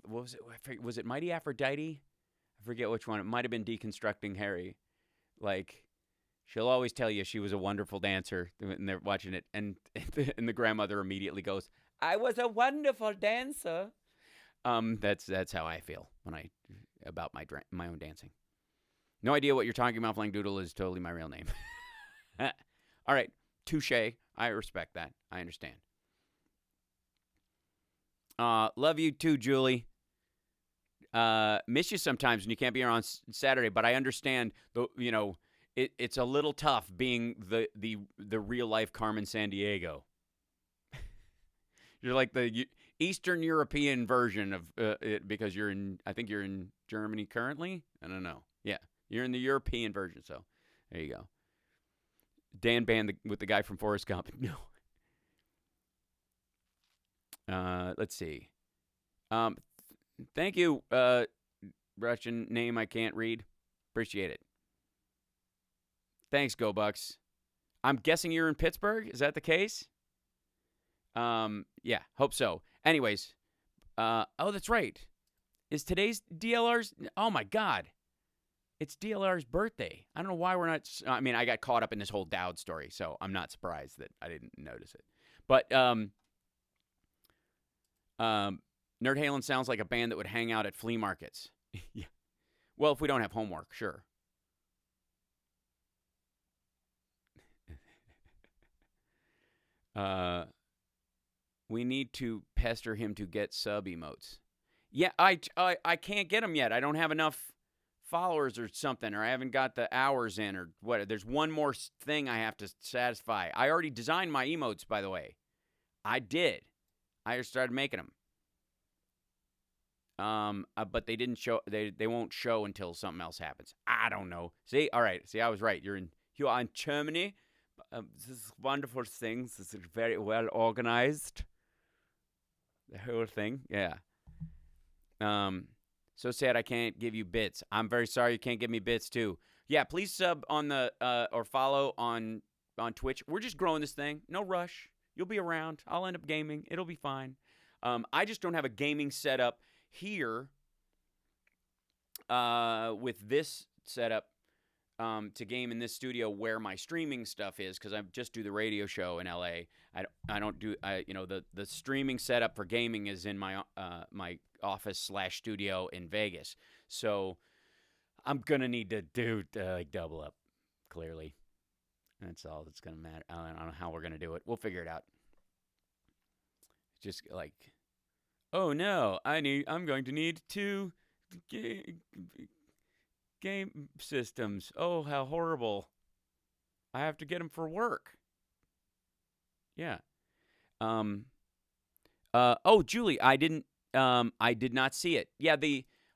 was it? Was it Mighty Aphrodite? I forget which one. It might have been Deconstructing Harry. Like. She'll always tell you she was a wonderful dancer, and they're watching it, and the grandmother immediately goes, "I was a wonderful dancer." That's how I feel about my own dancing. No idea what you're talking about. Flying Doodle is totally my real name. All right, touche. I respect that. I understand. Love you too, Julie. Miss you sometimes when you can't be here on Saturday, but I understand. It's a little tough being the real life Carmen Sandiego. You're like the Eastern European version of it because I think you're in Germany currently. I don't know. Yeah, you're in the European version. So there you go. Dan Band with the guy from Forrest Gump. No. Let's see. Thank you, Russian name I can't read. Appreciate it. Thanks, Go Bucks. I'm guessing you're in Pittsburgh. Is that the case? Yeah, hope so. Anyways, that's right. Is today's DLR's? Oh my God, it's DLR's birthday. I don't know why we're not. I mean, I got caught up in this whole Dowd story, so I'm not surprised that I didn't notice it. But Nerd Halen sounds like a band that would hang out at flea markets. Yeah. Well, if we don't have homework, sure. We need to pester him to get sub emotes. Yeah, I can't get them yet. I don't have enough followers or something, or I haven't got the hours in, or what. There's one more thing I have to satisfy. I already designed my emotes, by the way. I did. I just started making them. But they didn't show. They won't show until something else happens. I don't know. See, all right. See, I was right. You are in Germany. This is wonderful things. This is very well organized. The whole thing, yeah. So sad I can't give you bits. I'm very sorry you can't give me bits too. Yeah, please sub on the or follow on Twitch. We're just growing this thing. No rush. You'll be around. I'll end up gaming. It'll be fine. I just don't have a gaming setup here with this setup to game in this studio where my streaming stuff is, because I just do the radio show in LA. I don't do the streaming setup for gaming is in my my office / studio in Vegas. So I'm gonna need to do double up. Clearly, that's all that's gonna matter. I don't know how we're gonna do it. We'll figure it out. Just like, oh no, I'm going to need 2 game systems. Oh, how horrible. I have to get them for work. Yeah. Julie, I did not see it. Yeah,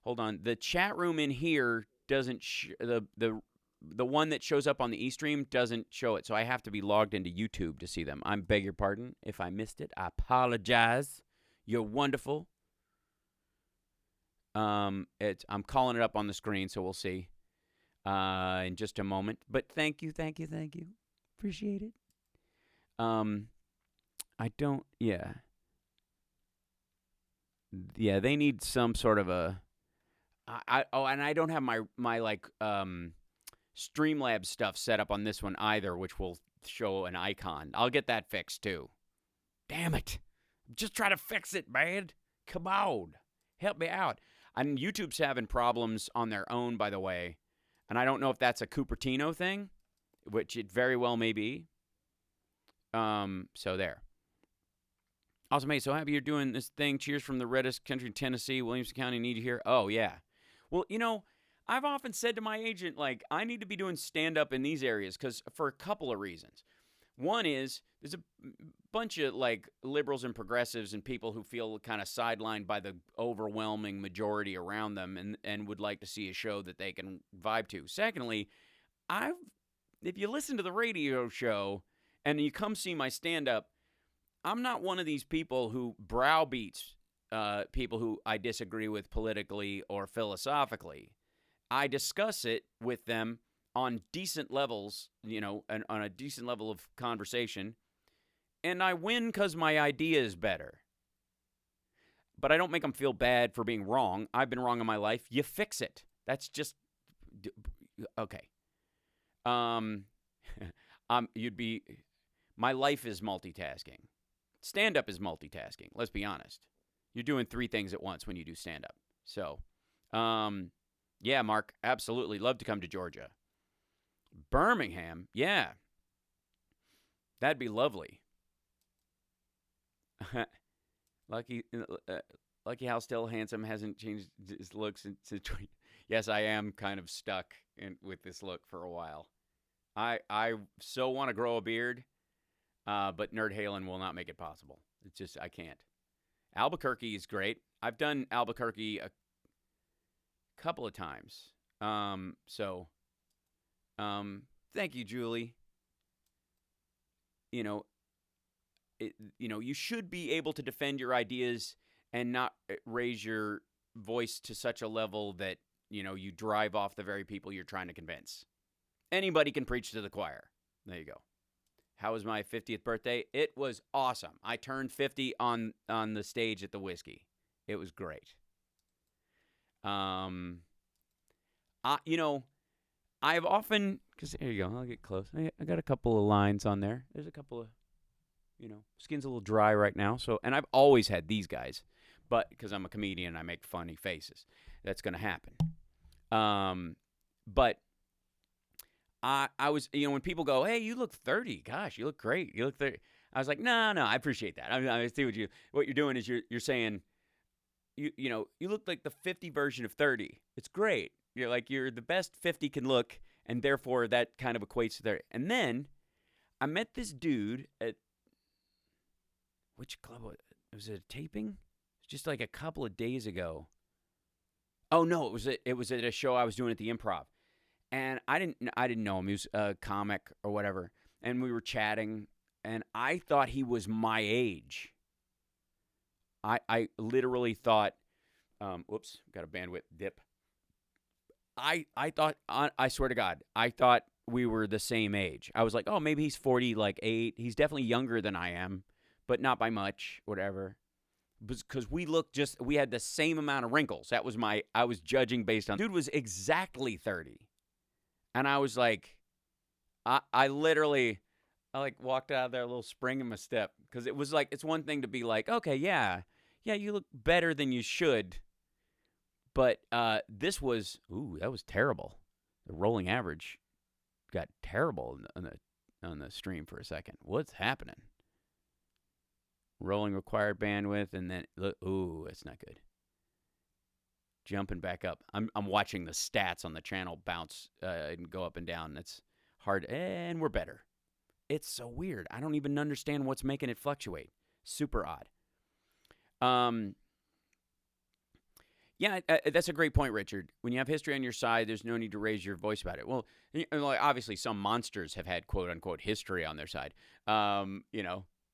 hold on. The chat room in here doesn't the one that shows up on the eStream doesn't show it. So I have to be logged into YouTube to see them. I beg your pardon if I missed it. I apologize. You're wonderful. I'm calling it up on the screen, so we'll see in just a moment. But thank you. Appreciate it. I don't. Yeah. Yeah, they need some sort of a. And I don't have my like Streamlabs stuff set up on this one either, which will show an icon. I'll get that fixed too. Damn it! Just try to fix it, man. Come on, help me out. And YouTube's having problems on their own, by the way. And I don't know if that's a Cupertino thing, which it very well may be. So there. Awesome, mate. So happy you're doing this thing. Cheers from the reddest country in Tennessee. Williamson County, need you here. Oh, yeah. Well, I've often said to my agent, like, I need to be doing stand-up in these areas for a couple of reasons. One is there's a bunch of, like, liberals and progressives and people who feel kind of sidelined by the overwhelming majority around them and would like to see a show that they can vibe to. Secondly, if you listen to the radio show and you come see my stand-up, I'm not one of these people who browbeats people who I disagree with politically or philosophically. I discuss it with them on decent levels, and on a decent level of conversation, and I win because my idea is better. But I don't make them feel bad for being wrong. I've been wrong in my life. You fix it. That's just okay. My life is multitasking. Stand-up is multitasking. Let's be honest. You're doing 3 things at once when you do stand-up. So, yeah, Mark, absolutely. Love to come to Georgia. Birmingham, yeah. That'd be lovely. Lucky how still handsome hasn't changed his look since. Yes, I am kind of stuck with this look for a while. I so want to grow a beard, but Nerd Halen will not make it possible. It's just I can't. Albuquerque is great. I've done Albuquerque a couple of times. Thank you, Julie. You should be able to defend your ideas and not raise your voice to such a level that, you drive off the very people you're trying to convince. Anybody can preach to the choir. There you go. How was my 50th birthday? It was awesome. I turned 50 on the stage at the Whiskey. It was great. I've often, because here you go, I'll get close. I got a couple of lines on there. There's a couple of, skin's a little dry right now. So, and I've always had these guys, but because I'm a comedian, I make funny faces. That's going to happen. But I was, when people go, hey, you look 30. Gosh, you look great. You look 30. I was like, no, I appreciate that. I see what you're doing is you're saying, you look like the 50 version of 30. It's great. You're the best 50 can look, and therefore that kind of equates to 30. And then I met this dude at, which club was it? A taping? Just like a couple of days ago. Oh no, it was at a show I was doing at the Improv, and I didn't know him. He was a comic or whatever, and we were chatting, and I thought he was my age. I literally thought, whoops, got a bandwidth dip. I thought, I swear to God, I thought we were the same age. I was like, oh, maybe he's 48. He's definitely younger than I am, but not by much, whatever. Because we had the same amount of wrinkles. I was judging based on, dude was exactly 30. And I was like, I literally walked out of there a little spring in my step. Because it was like, it's one thing to be like, okay, yeah, you look better than you should. But this was, that was terrible. The rolling average got terrible on the stream for a second. What's happening? Rolling required bandwidth, and then that's not good. Jumping back up. I'm watching the stats on the channel bounce and go up and down. That's hard, and we're better. It's so weird. I don't even understand what's making it fluctuate. Super odd. Yeah, that's a great point, Richard. When you have history on your side, there's no need to raise your voice about it. Well, obviously, some monsters have had quote unquote history on their side. I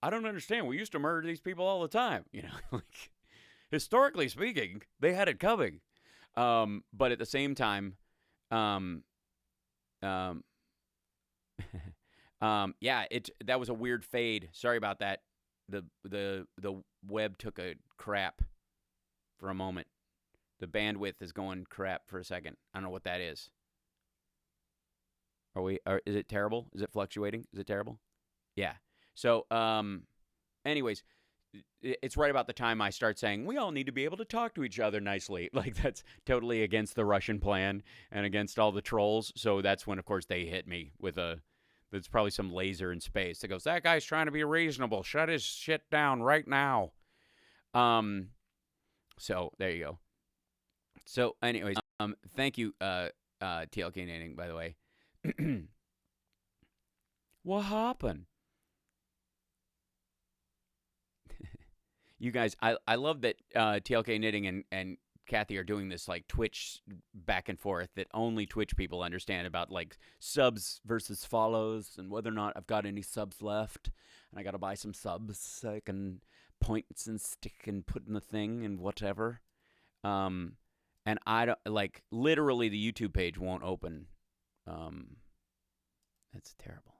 don't understand. We used to murder these people all the time. Historically speaking, they had it coming. But at the same time, that was a weird fade. Sorry about that. The web took a crap for a moment. The bandwidth is going crap for a second. I don't know what that is. Is it terrible? Is it fluctuating? Is it terrible? Yeah. So, anyways, it's right about the time I start saying, we all need to be able to talk to each other nicely. That's totally against the Russian plan and against all the trolls. So that's when, of course, they hit me with there's probably some laser in space that goes, that guy's trying to be reasonable. Shut his shit down right now. So there you go. So anyways, thank you, TLK Nating, by the way. What happened? You guys, I love that TLK Knitting and Kathy are doing this Twitch back and forth that only Twitch people understand about subs versus follows and whether or not I've got any subs left. And I got to buy some subs so I can point and stick and put in the thing and whatever. And I don't, literally the YouTube page won't open. That's terrible.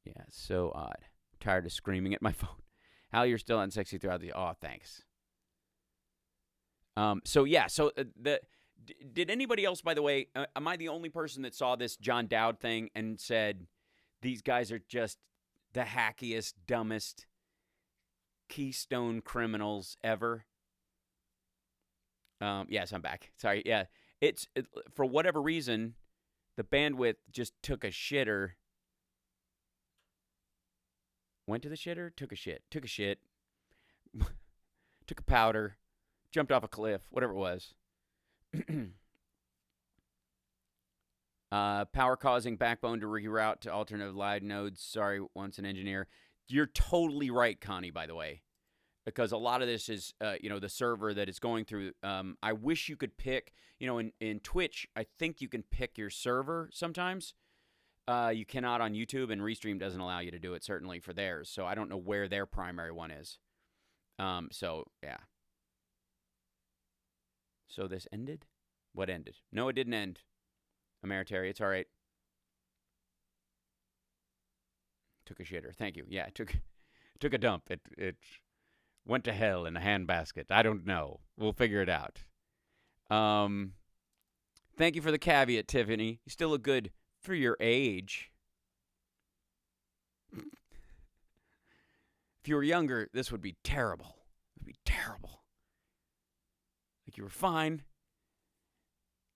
Yeah, so odd. I'm tired of screaming at my phone. Hal, you're still unsexy throughout the... Oh, thanks. Did anybody else, by the way, am I the only person that saw this John Dowd thing and said, these guys are just the hackiest, dumbest keystone criminals ever. Yes, I'm back. Sorry. Yeah, for whatever reason, the bandwidth just took a shitter. Went to the shitter, took a shit, took a powder, jumped off a cliff, whatever it was. Power causing backbone to reroute to alternative live nodes. Sorry, once an engineer. You're totally right, Connie, by the way. Because a lot of this is, the server that it's going through. I wish you could pick, in Twitch, I think you can pick your server sometimes. You cannot on YouTube, and Restream doesn't allow you to do it, certainly for theirs. So I don't know where their primary one is. So, yeah. So this ended? What ended? No, it didn't end. Ameritary, it's all right. Took a shitter. Thank you. Yeah, took a dump. It went to hell in a handbasket. I don't know. We'll figure it out. Thank you for the caveat, Tiffany. You still look good for your age. If you were younger, this would be terrible. It would be terrible. Like, you were fine.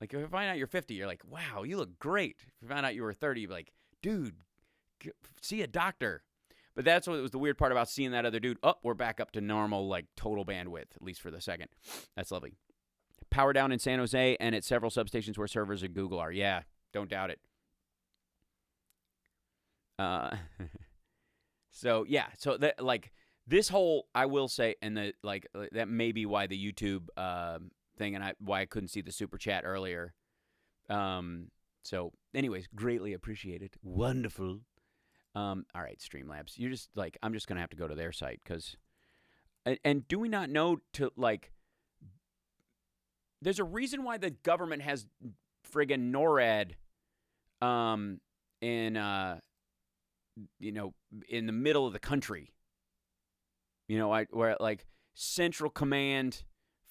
Like, if you find out you're 50, you're like, wow, you look great. If you found out you were 30, you'd be like, dude, see a doctor. But that's what was the weird part about seeing that other dude. Oh, we're back up to normal, like, total bandwidth, at least for the second. That's lovely. Power down in San Jose and at several substations where servers at Google are. Yeah, don't doubt it. So that, like, this whole, I will say, and that may be why the YouTube thing and why I couldn't see the super chat earlier. So, anyways, greatly appreciated. Wonderful. All right, Streamlabs. You're just like, I'm just gonna have to go to their site because, and do we not know to like? There's a reason why the government has friggin' NORAD, in the middle of the country. Where like central command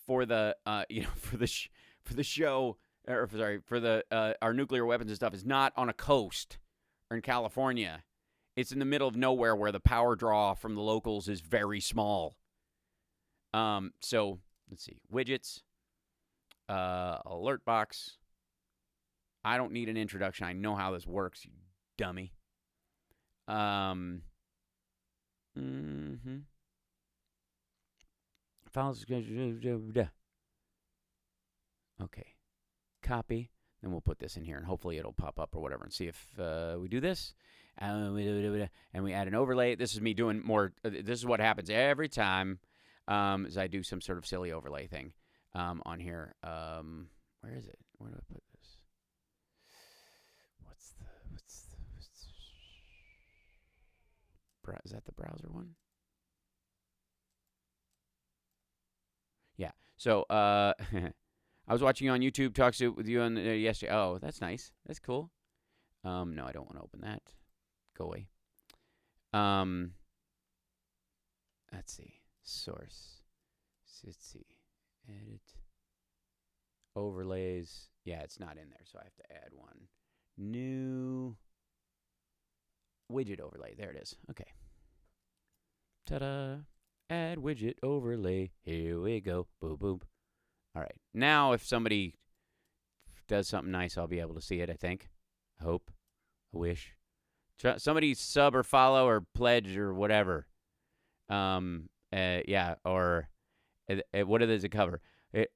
for the our nuclear weapons and stuff is not on a coast or in California. It's in the middle of nowhere where the power draw from the locals is very small. So let's see. Widgets. Alert box. I don't need an introduction. I know how this works, you dummy. Files. Okay. Copy. Then we'll put this in here, and hopefully it'll pop up or whatever. And see if we do this. And we add an overlay. This is me doing more. This is what happens every time as I do some sort of silly overlay thing on here. Where is it? Where do I put this? Is that the browser one? Yeah. So I was watching you on YouTube, talks with you on yesterday. Oh, that's nice. That's cool. No, I don't want to open that. Go away. Let's see. Source. Let's see. Edit. Overlays. Yeah, it's not in there, so I have to add one. New widget overlay. There it is. Okay. Ta-da. Add widget overlay. Here we go. Boom, boom. All right. Now, if somebody does something nice, I'll be able to see it, I think. I hope. I wish. Somebody sub or follow or pledge or whatever. Yeah, or what does it cover?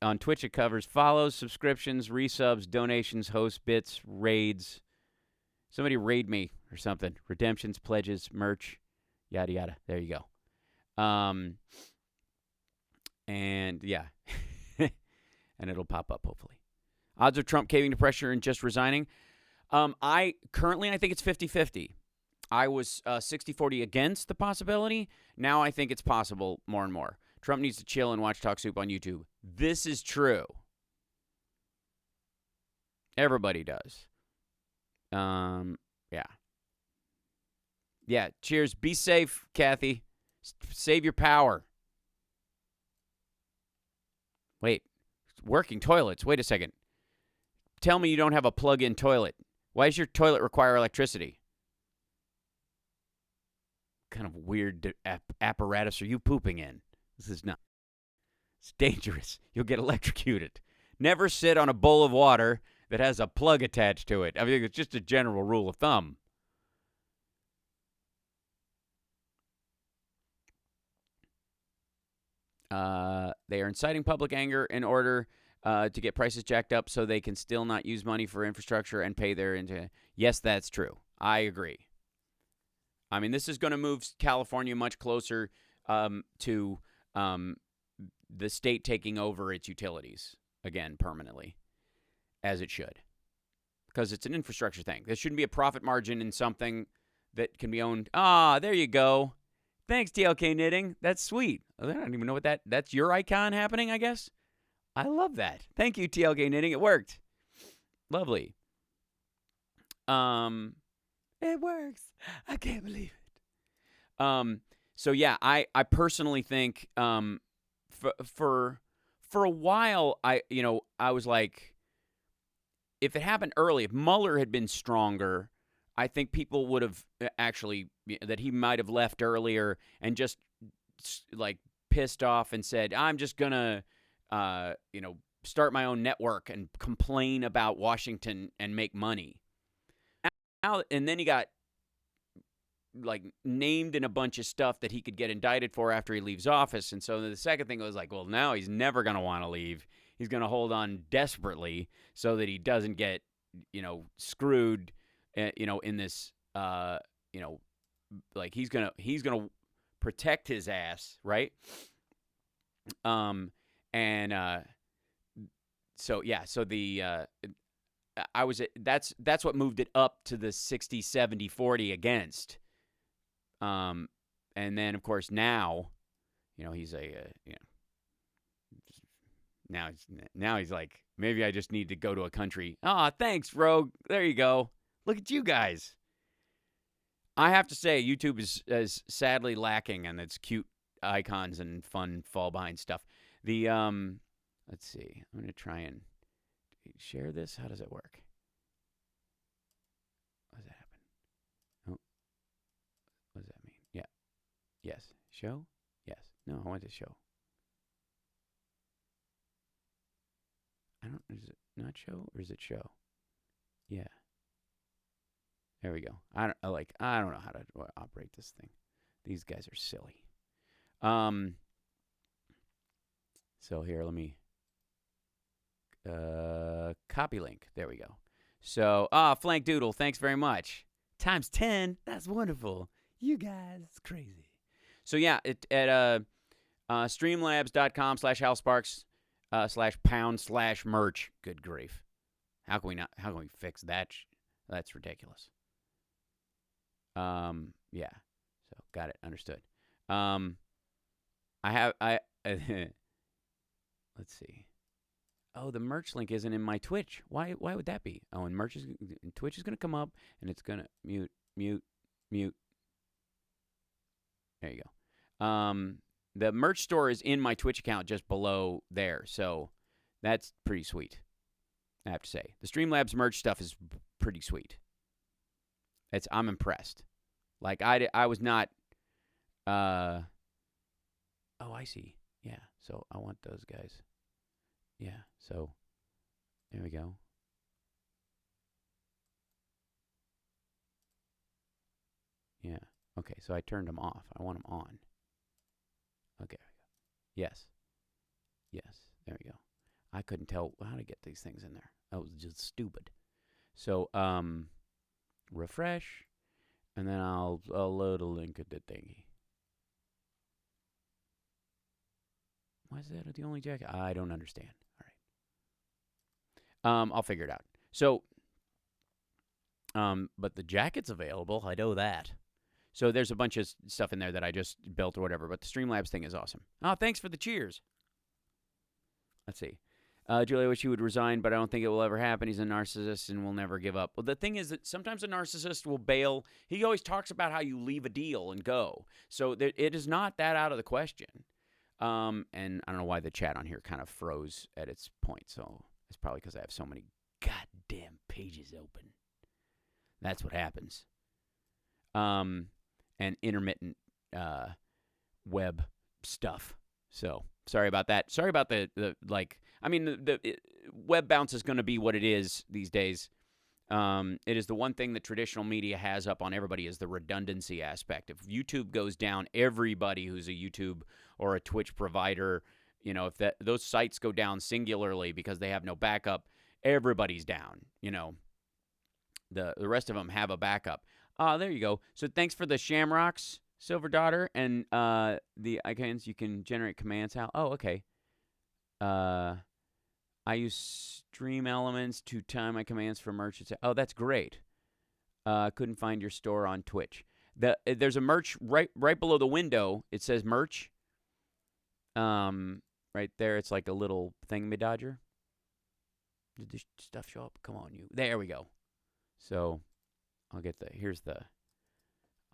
On Twitch, it covers follows, subscriptions, resubs, donations, host bits, raids. Somebody raid me or something. Redemptions, pledges, merch, yada, yada. There you go. And, yeah. And it'll pop up, hopefully. Odds of Trump caving to pressure and just resigning. I think it's 50-50. I was 60-40 against the possibility. Now I think it's possible more and more. Trump needs to chill and watch Talk Soup on YouTube. This is true. Everybody does. Yeah. Yeah, cheers. Be safe, Kathy. Save your power. Wait. Working toilets. Wait a second. Tell me you don't have a plug-in toilet. Why does your toilet require electricity? kind of weird apparatus are you pooping in? This is not. It's dangerous. You'll get electrocuted. Never sit on a bowl of water that has a plug attached to it. I mean, it's just a general rule of thumb. They are inciting public anger in order to get prices jacked up so they can still not use money for infrastructure and pay their into. Yes, that's true. I agree. I mean, this is going to move California much closer to the state taking over its utilities again permanently, as it should, because it's an infrastructure thing. There shouldn't be a profit margin in something that can be owned. There you go. Thanks, TLK Knitting. That's sweet. I don't even know what that's your icon happening, I guess. I love that. Thank you, TLK Knitting. It worked. Lovely. It works. I can't believe it. So yeah, I personally think for a while I was like, if it happened early, if Mueller had been stronger, I think people would have actually, that he might have left earlier and just like pissed off and said, I'm just gonna start my own network and complain about Washington and make money. And then he got like named in a bunch of stuff that he could get indicted for after he leaves office. And so the second thing was like, well, now he's never going to want to leave. He's going to hold on desperately so that he doesn't get, screwed, in this, like he's going to protect his ass. Right. That's what moved it up to the 60, 70, 40 against. And then of course now, he's now he's like, maybe I just need to go to a country. Thanks, Rogue. There you go. Look at you guys. I have to say, YouTube is sadly lacking in its cute icons and fun fall behind stuff. Let's see. I'm gonna try and share this. How does it work? What does that happen? Oh, what does that mean? Yeah. Yes. Show? Yes. No, I want to show. Is it not show or is it show? Yeah. There we go. I don't know how to operate this thing. These guys are silly. So here, let me copy link. There we go. So, Flank Doodle, thanks very much. Times 10. That's wonderful. You guys, it's crazy. So yeah, at streamlabs.com/HalSparks/pound/merch. Good grief. How can we fix that? That's ridiculous. Yeah. So got it. Understood. Let's see. Oh, the merch link isn't in my Twitch. Why would that be? Oh, and Twitch is going to come up, and it's going to mute. There you go. The merch store is in my Twitch account just below there, so that's pretty sweet, I have to say. The Streamlabs merch stuff is pretty sweet. I'm impressed. Like, I was not... Oh, I see. Yeah, so I want those guys. Yeah, so there we go. Yeah, okay, so I turned them off. I want them on. Okay, yes, there we go. I couldn't tell how to get these things in there. That was just stupid. So, refresh, and then I'll load a link at the thingy. Why is that the only jacket? I don't understand. All right. I'll figure it out. So, but the jacket's available. I know that. So there's a bunch of stuff in there that I just built or whatever. But the Streamlabs thing is awesome. Oh, thanks for the cheers. Let's see. Julie, I wish he would resign, but I don't think it will ever happen. He's a narcissist and will never give up. Well, the thing is that sometimes a narcissist will bail. He always talks about how you leave a deal and go. So it is not that out of the question. And I don't know why the chat on here kind of froze at its point. So it's probably because I have so many goddamn pages open. That's what happens. and intermittent web stuff. So sorry about that. Sorry about the web bounce is going to be what it is these days. It is the one thing that traditional media has up on everybody is the redundancy aspect. If YouTube goes down, everybody who's a YouTube or a Twitch provider, if those sites go down singularly because they have no backup, everybody's down. The rest of them have a backup. There you go. So thanks for the Shamrocks, Silver Daughter, and the icons. You can generate commands. How? Oh, okay. I use Stream Elements to time my commands for merch. Oh, that's great. Couldn't find your store on Twitch. There's a merch right below the window. It says merch. Right there, it's like a little thingamidodger. Did this stuff show up? Come on, you. There we go. So I'll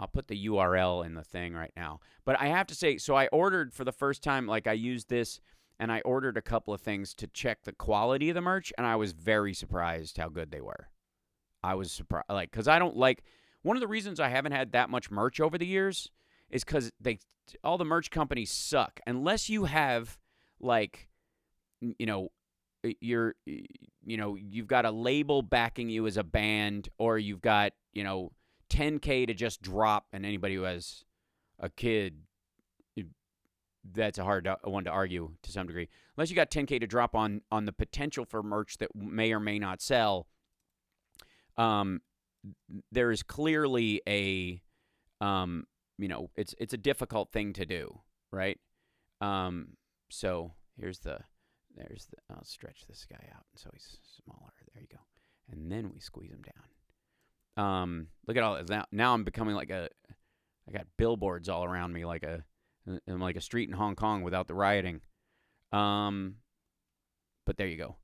put the URL in the thing right now. But I have to say, so I ordered for the first time, I used this, and I ordered a couple of things to check the quality of the merch, and I was very surprised how good they were. I was surprised, because I don't one of the reasons I haven't had that much merch over the years is because all the merch companies suck. Unless you have, you've got a label backing you as a band, or you've got, $10K to just drop, and anybody who has a kid, that's a hard one to argue to some degree. Unless you got $10K to drop on the potential for merch that may or may not sell, there is clearly a, it's a difficult thing to do, right? So I'll stretch this guy out so he's smaller. There you go. And then we squeeze him down. Look at all this. Now I'm becoming I got billboards all around me I'm like a street in Hong Kong without the rioting. But there you go.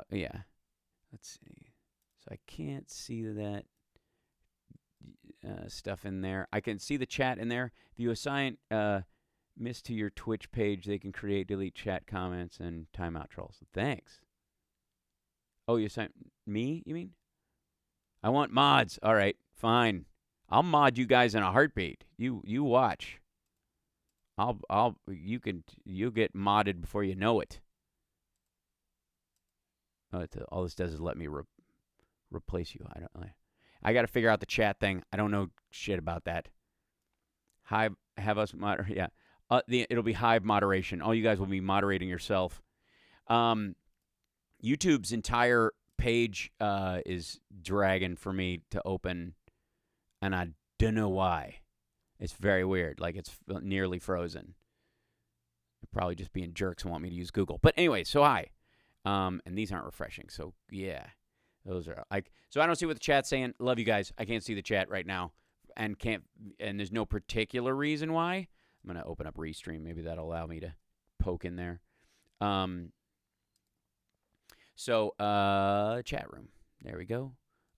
Yeah. Let's see. So I can't see that stuff in there. I can see the chat in there. If you assign miss to your Twitch page, they can create, delete chat comments, and timeout trolls. Thanks. Oh, you assign me, you mean? I want mods. All right, fine. I'll mod you guys in a heartbeat. You watch. You'll get modded before you know it. All this does is let me replace you. I got to figure out the chat thing. I don't know shit about that. Have us moderate. Yeah. It'll be Hive moderation. All you guys will be moderating yourself. YouTube's entire page is dragging for me to open, and I don't know why. It's very weird. It's nearly frozen. They're probably just being jerks and want me to use Google. But anyway, so hi. And these aren't refreshing. So yeah, those are so I don't see what the chat's saying. Love you guys. I can't see the chat right now, and there's no particular reason why. I'm gonna open up Restream. Maybe that'll allow me to poke in there. So chat room. There we go.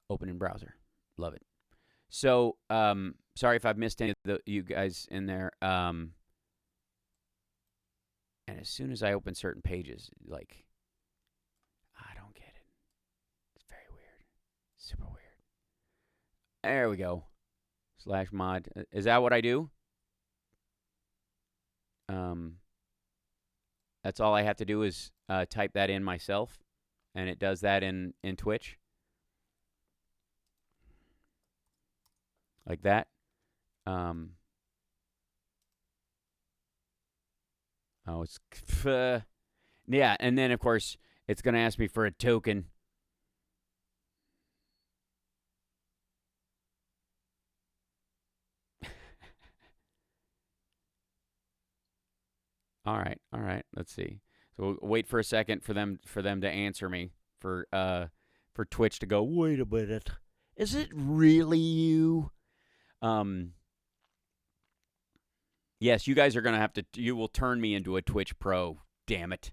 Open in browser. Love it. So sorry if I've missed any of you guys in there. And as soon as I open certain pages, I don't get it. It's very weird. Super weird. There we go. /mod. Is that what I do? That's all I have to do is type that in myself, and it does that in Twitch. Like that. It's yeah, and then of course it's going to ask me for a token. All right. Let's see. So we'll wait for a second for them to answer me, for Twitch to go, wait a minute, is it really you? Yes, you guys are gonna have to. You will turn me into a Twitch pro. Damn it!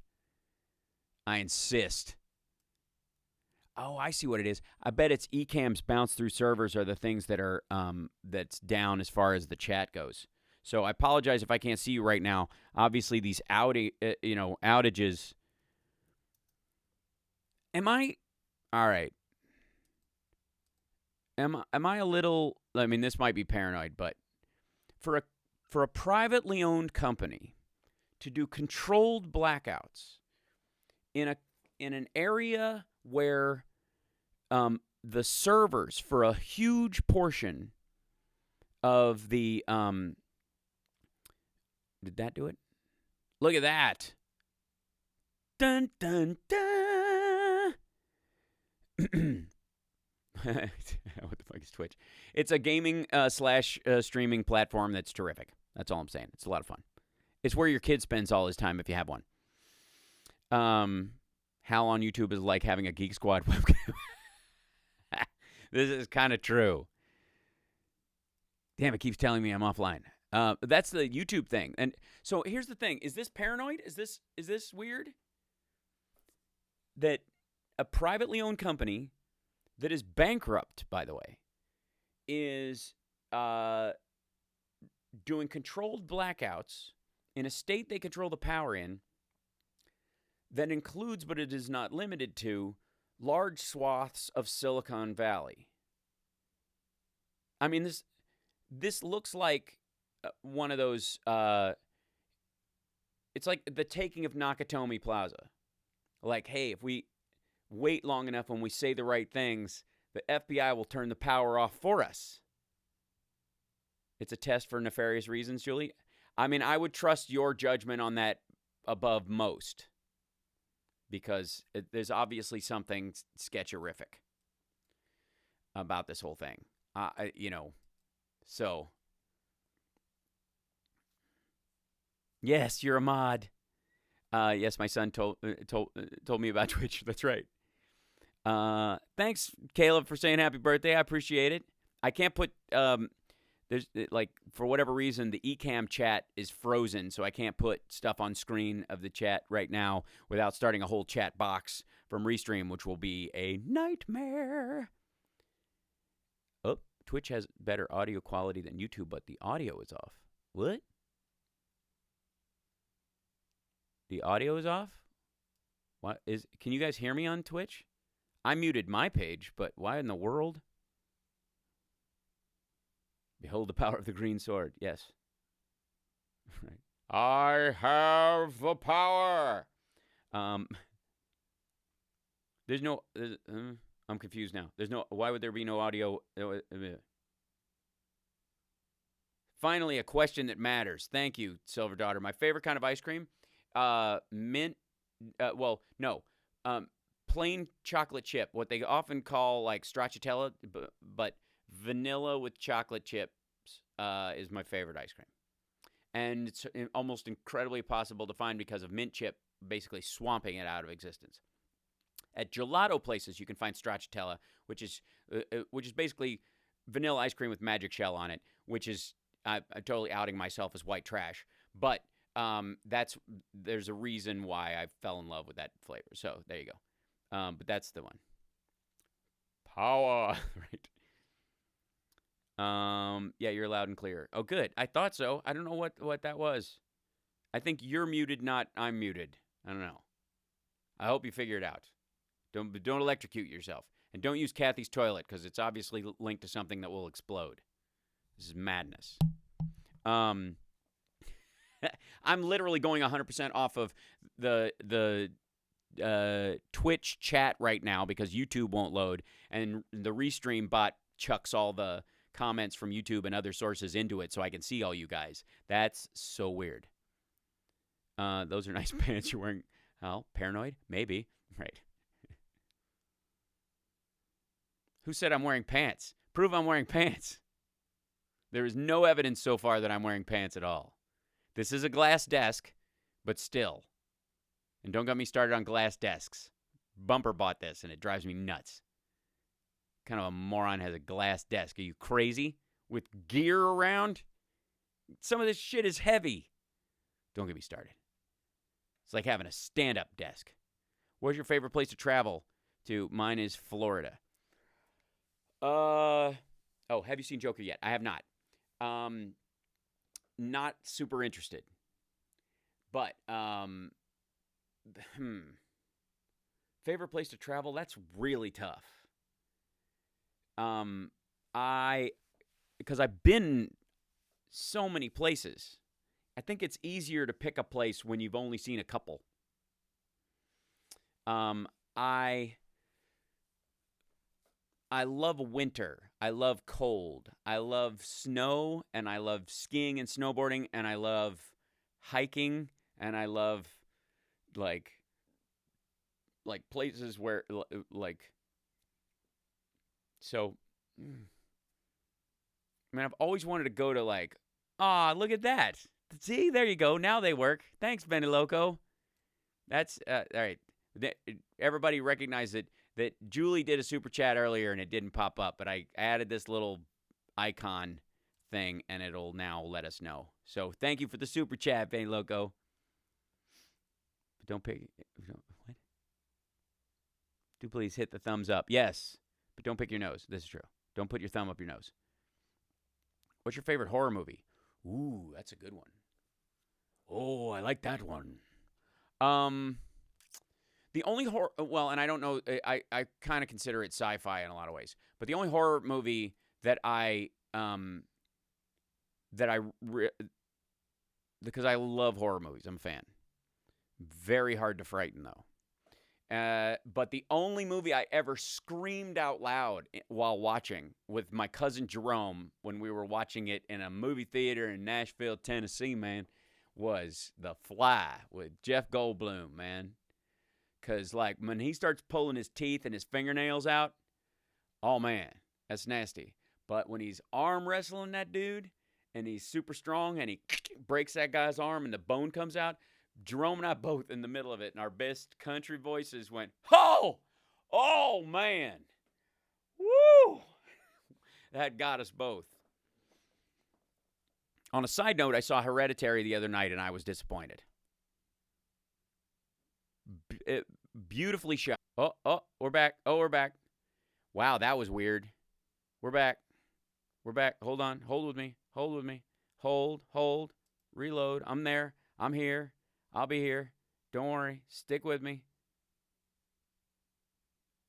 I insist. Oh, I see what it is. I bet it's eCams bounce through servers are the things that are that's down as far as the chat goes. So I apologize if I can't see you right now. Obviously, these outages. Am I all right? Am I a little I mean, this might be paranoid, but for a privately owned company to do controlled blackouts in an area where the servers for a huge portion of the did that do it? Look at that. Dun dun dun. What the fuck is Twitch? It's a gaming slash streaming platform that's terrific. That's all I'm saying. It's a lot of fun. It's where your kid spends all his time if you have one. Hal on YouTube is like having a Geek Squad webcam. This is kind of true. Damn, it keeps telling me I'm offline. That's the YouTube thing. And so here's the thing. Is this paranoid? Is this weird? That a privately owned company that is bankrupt, by the way, is doing controlled blackouts in a state they control the power in that includes, but it is not limited to, large swaths of Silicon Valley. I mean, this looks like one of those, it's like the taking of Nakatomi Plaza. Like, hey, if we wait long enough when we say the right things, the FBI will turn the power off for us. It's a test for nefarious reasons, Julie. I mean, I would trust your judgment on that above most, because there's obviously something sketcherific about this whole thing. So. Yes, you're a mod. Yes, my son told me about Twitch. That's right. Thanks, Caleb, for saying happy birthday. I appreciate it. I can't put there's like, for whatever reason, the eCam chat is frozen, so I can't put stuff on screen of the chat right now without starting a whole chat box from Restream, which will be a nightmare. Oh, Twitch has better audio quality than YouTube, but the audio is off. What? The audio is off? Can you guys hear me on Twitch? I muted my page, but why in the world? Behold the power of the green sword. Yes. Right. I have the power. There's no. I'm confused now. Why would there be no audio? Finally, a question that matters. Thank you, Silver Daughter. My favorite kind of ice cream. Mint. Plain chocolate chip. What they often call like stracciatella, but vanilla with chocolate chips is my favorite ice cream. And it's almost incredibly possible to find because of mint chip basically swamping it out of existence. At gelato places, you can find stracciatella, which is basically vanilla ice cream with magic shell on it, which is I'm totally outing myself as white trash. But there's a reason why I fell in love with that flavor. So there you go. But that's the one. Power, right? Yeah, you're loud and clear. Oh, good. I thought so. I don't know what that was. I think you're muted, not I'm muted. I don't know. I hope you figure it out. Don't electrocute yourself. And don't use Kathy's toilet, because it's obviously linked to something that will explode. This is madness. I'm literally going 100% off of the Twitch chat right now because YouTube won't load, and the Restream bot chucks all the comments from YouTube and other sources into it so I can see all you guys. That's so weird. Those are nice pants you're wearing. Oh, paranoid? Maybe. Right. Who said I'm wearing pants? Prove I'm wearing pants. There is no evidence so far that I'm wearing pants at all. This is a glass desk, but still. And don't get me started on glass desks. Bumper bought this, and it drives me nuts. Kind of a moron has a glass desk. Are you crazy? With gear around? Some of this shit is heavy. Don't get me started. It's like having a stand-up desk. Where's your favorite place to travel to? Mine is Florida. Have you seen Joker yet? I have not. Not super interested. But, favorite place to travel? That's really tough. I because I've been so many places. I think it's easier to pick a place when you've only seen a couple. I love winter. I love cold. I love snow, and I love skiing and snowboarding, and I love hiking, and I love like places where so. I mean, I've always wanted to go to look at that. See, there you go. Now they work. Thanks, Benny Loco. That's all right. Everybody recognized that Julie did a super chat earlier and it didn't pop up, but I added this little icon thing and it'll now let us know. So thank you for the super chat, Benny Loco. But don't pick what? Do please hit the thumbs up. Yes, but don't pick your nose. This is true. Don't put your thumb up your nose. What's your favorite horror movie? Ooh, that's a good one. Oh, I like that one. The only horror, well, and I don't know, I kind of consider it sci-fi in a lot of ways, but the only horror movie that because I love horror movies, I'm a fan. Very hard to frighten though. But the only movie I ever screamed out loud while watching with my cousin Jerome when we were watching it in a movie theater in Nashville, Tennessee, man, was The Fly with Jeff Goldblum, man. Because, when he starts pulling his teeth and his fingernails out, oh, man, that's nasty. But when he's arm wrestling that dude and he's super strong and he breaks that guy's arm and the bone comes out, Jerome and I both in the middle of it, and our best country voices went, oh, man. Woo! That got us both. On a side note, I saw Hereditary the other night, and I was disappointed. Beautifully shot. Oh, we're back. We're back. Wow, that was weird. We're back. Hold on. Hold with me. Hold. Reload. I'm there. I'm here. I'll be here. Don't worry. Stick with me.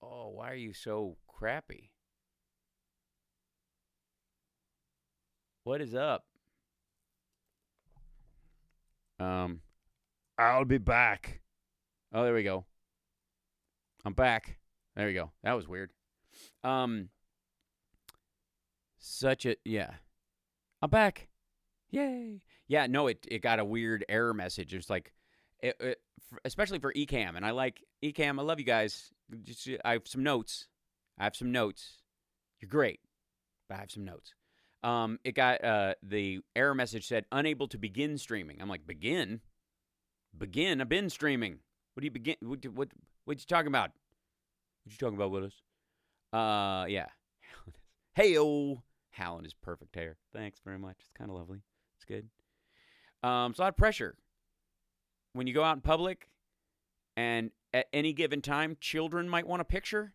Oh, why are you so crappy? What is up? I'll be back. Oh, there we go. I'm back. There we go. That was weird. I'm back. Yay. Yeah, no, it got a weird error message. It was especially for Ecamm, and I like Ecamm. I love you guys. I have some notes. You're great, but I have some notes. It got the error message said unable to begin streaming. I'm like, begin. I've been streaming. What do you begin? What you talking about? What you talking about, Willis? Yeah. Hey-o. Hal in his perfect hair. Thanks very much. It's kind of lovely. It's good. So a lot of pressure. When you go out in public and at any given time, children might want a picture.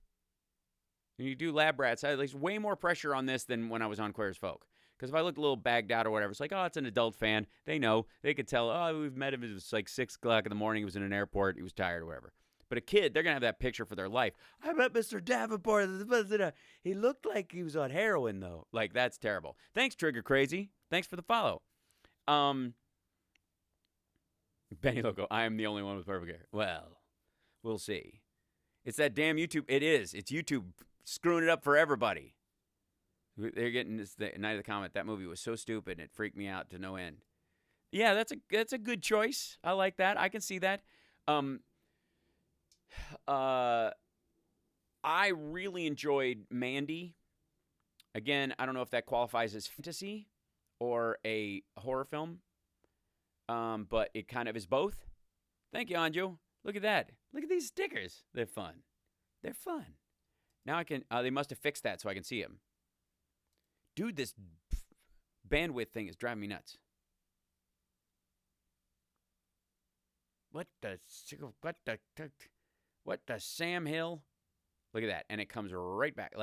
And you do lab rats. There's way more pressure on this than when I was on Queer as Folk. Because if I looked a little bagged out or whatever, it's like, oh, it's an adult fan. They know. They could tell, oh, we've met him. It was 6 o'clock in the morning. He was in an airport. He was tired or whatever. But a kid, they're going to have that picture for their life. I met Mr. Davenport. He looked like he was on heroin, though. That's terrible. Thanks, Trigger Crazy. Thanks for the follow. Benny Loco, I am the only one with perfect hair. Well, we'll see. It's that damn YouTube. It is. It's YouTube screwing it up for everybody. They're getting this the night of the comment. That movie was so stupid and it freaked me out to no end. Yeah, that's a good choice. I like that. I can see that. I really enjoyed Mandy. Again, I don't know if that qualifies as fantasy or a horror film. But it kind of is both. Thank you, Anjo. Look at that. Look at these stickers. They're fun. Now I can. They must have fixed that so I can see them. Dude, this bandwidth thing is driving me nuts. What the Sam Hill? Look at that, and it comes right back.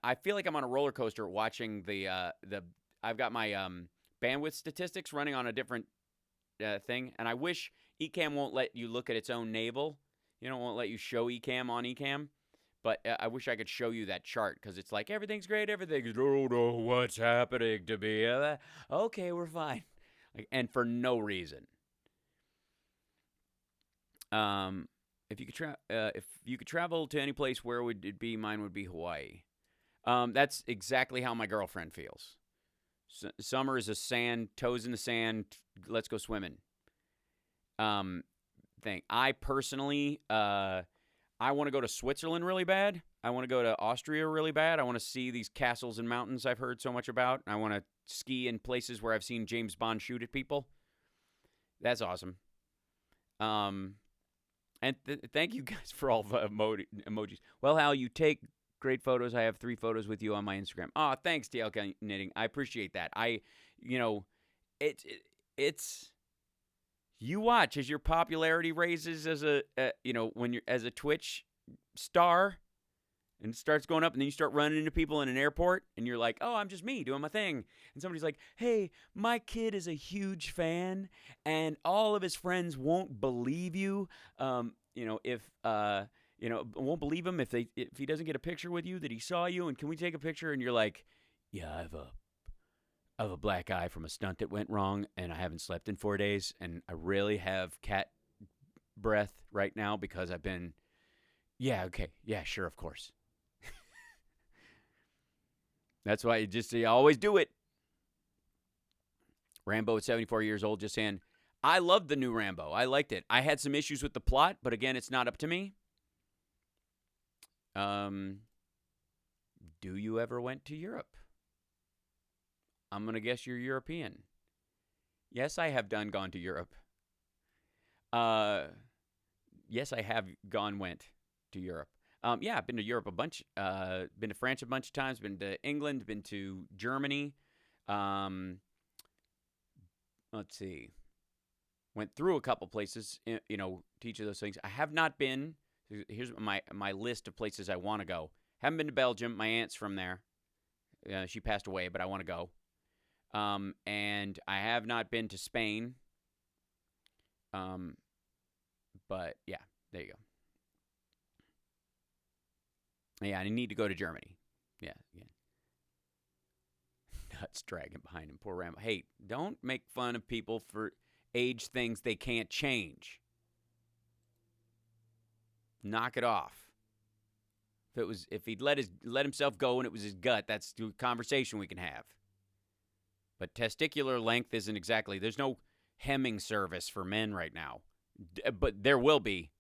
I feel like I'm on a roller coaster watching the. I've got my bandwidth statistics running on a different thing, and I wish Ecamm won't let you look at its own navel. Won't let you show Ecamm on Ecamm. But I wish I could show you that chart because it's like everything's great, everything's oh no, what's happening to me? Okay, we're fine, and for no reason. If you could travel to any place, where would it be? Mine would be Hawaii. That's exactly how my girlfriend feels. Summer is a sand, toes in the sand. Let's go swimming. Thing. I personally, I want to go to Switzerland really bad. I want to go to Austria really bad. I want to see these castles and mountains I've heard so much about. I want to ski in places where I've seen James Bond shoot at people. That's awesome. And thank you guys for all the emojis. Well, Hal, you take great photos. I have 3 photos with you on my Instagram. Oh, thanks, TLK Knitting. I appreciate that. It's you watch as your popularity raises as when you're as a Twitch star and it starts going up, and then you start running into people in an airport and you're like, oh, I'm just me doing my thing. And somebody's like, hey, my kid is a huge fan and all of his friends won't believe you. Won't believe him if he doesn't get a picture with you that he saw you, and can we take a picture? And you're like, yeah, I have a black eye from a stunt that went wrong, and I haven't slept in 4 days, and I really have cat breath right now because I've been, yeah, okay, yeah, sure, of course. That's why you always do it. Rambo at 74 years old just saying, I loved the new Rambo. I liked it. I had some issues with the plot, but again, it's not up to me. Do you ever went to Europe? I'm going to guess you're European. Yes, I have gone to Europe. Yes, I have went to Europe. Yeah, I've been to Europe a bunch. Been to France a bunch of times. Been to England. Been to Germany. Let's see. Went through a couple places, to each of those things. I have not been. Here's my list of places I want to go. Haven't been to Belgium. My aunt's from there. She passed away, but I want to go. And I have not been to Spain. But yeah, there you go. Yeah, I need to go to Germany. Yeah. Nuts dragging behind him. Poor Rambo. Hey, don't make fun of people for age things they can't change. Knock it off. If he'd let himself go and it was his gut, that's the conversation we can have. But testicular length isn't exactly. There's no hemming service for men right now. But there will be.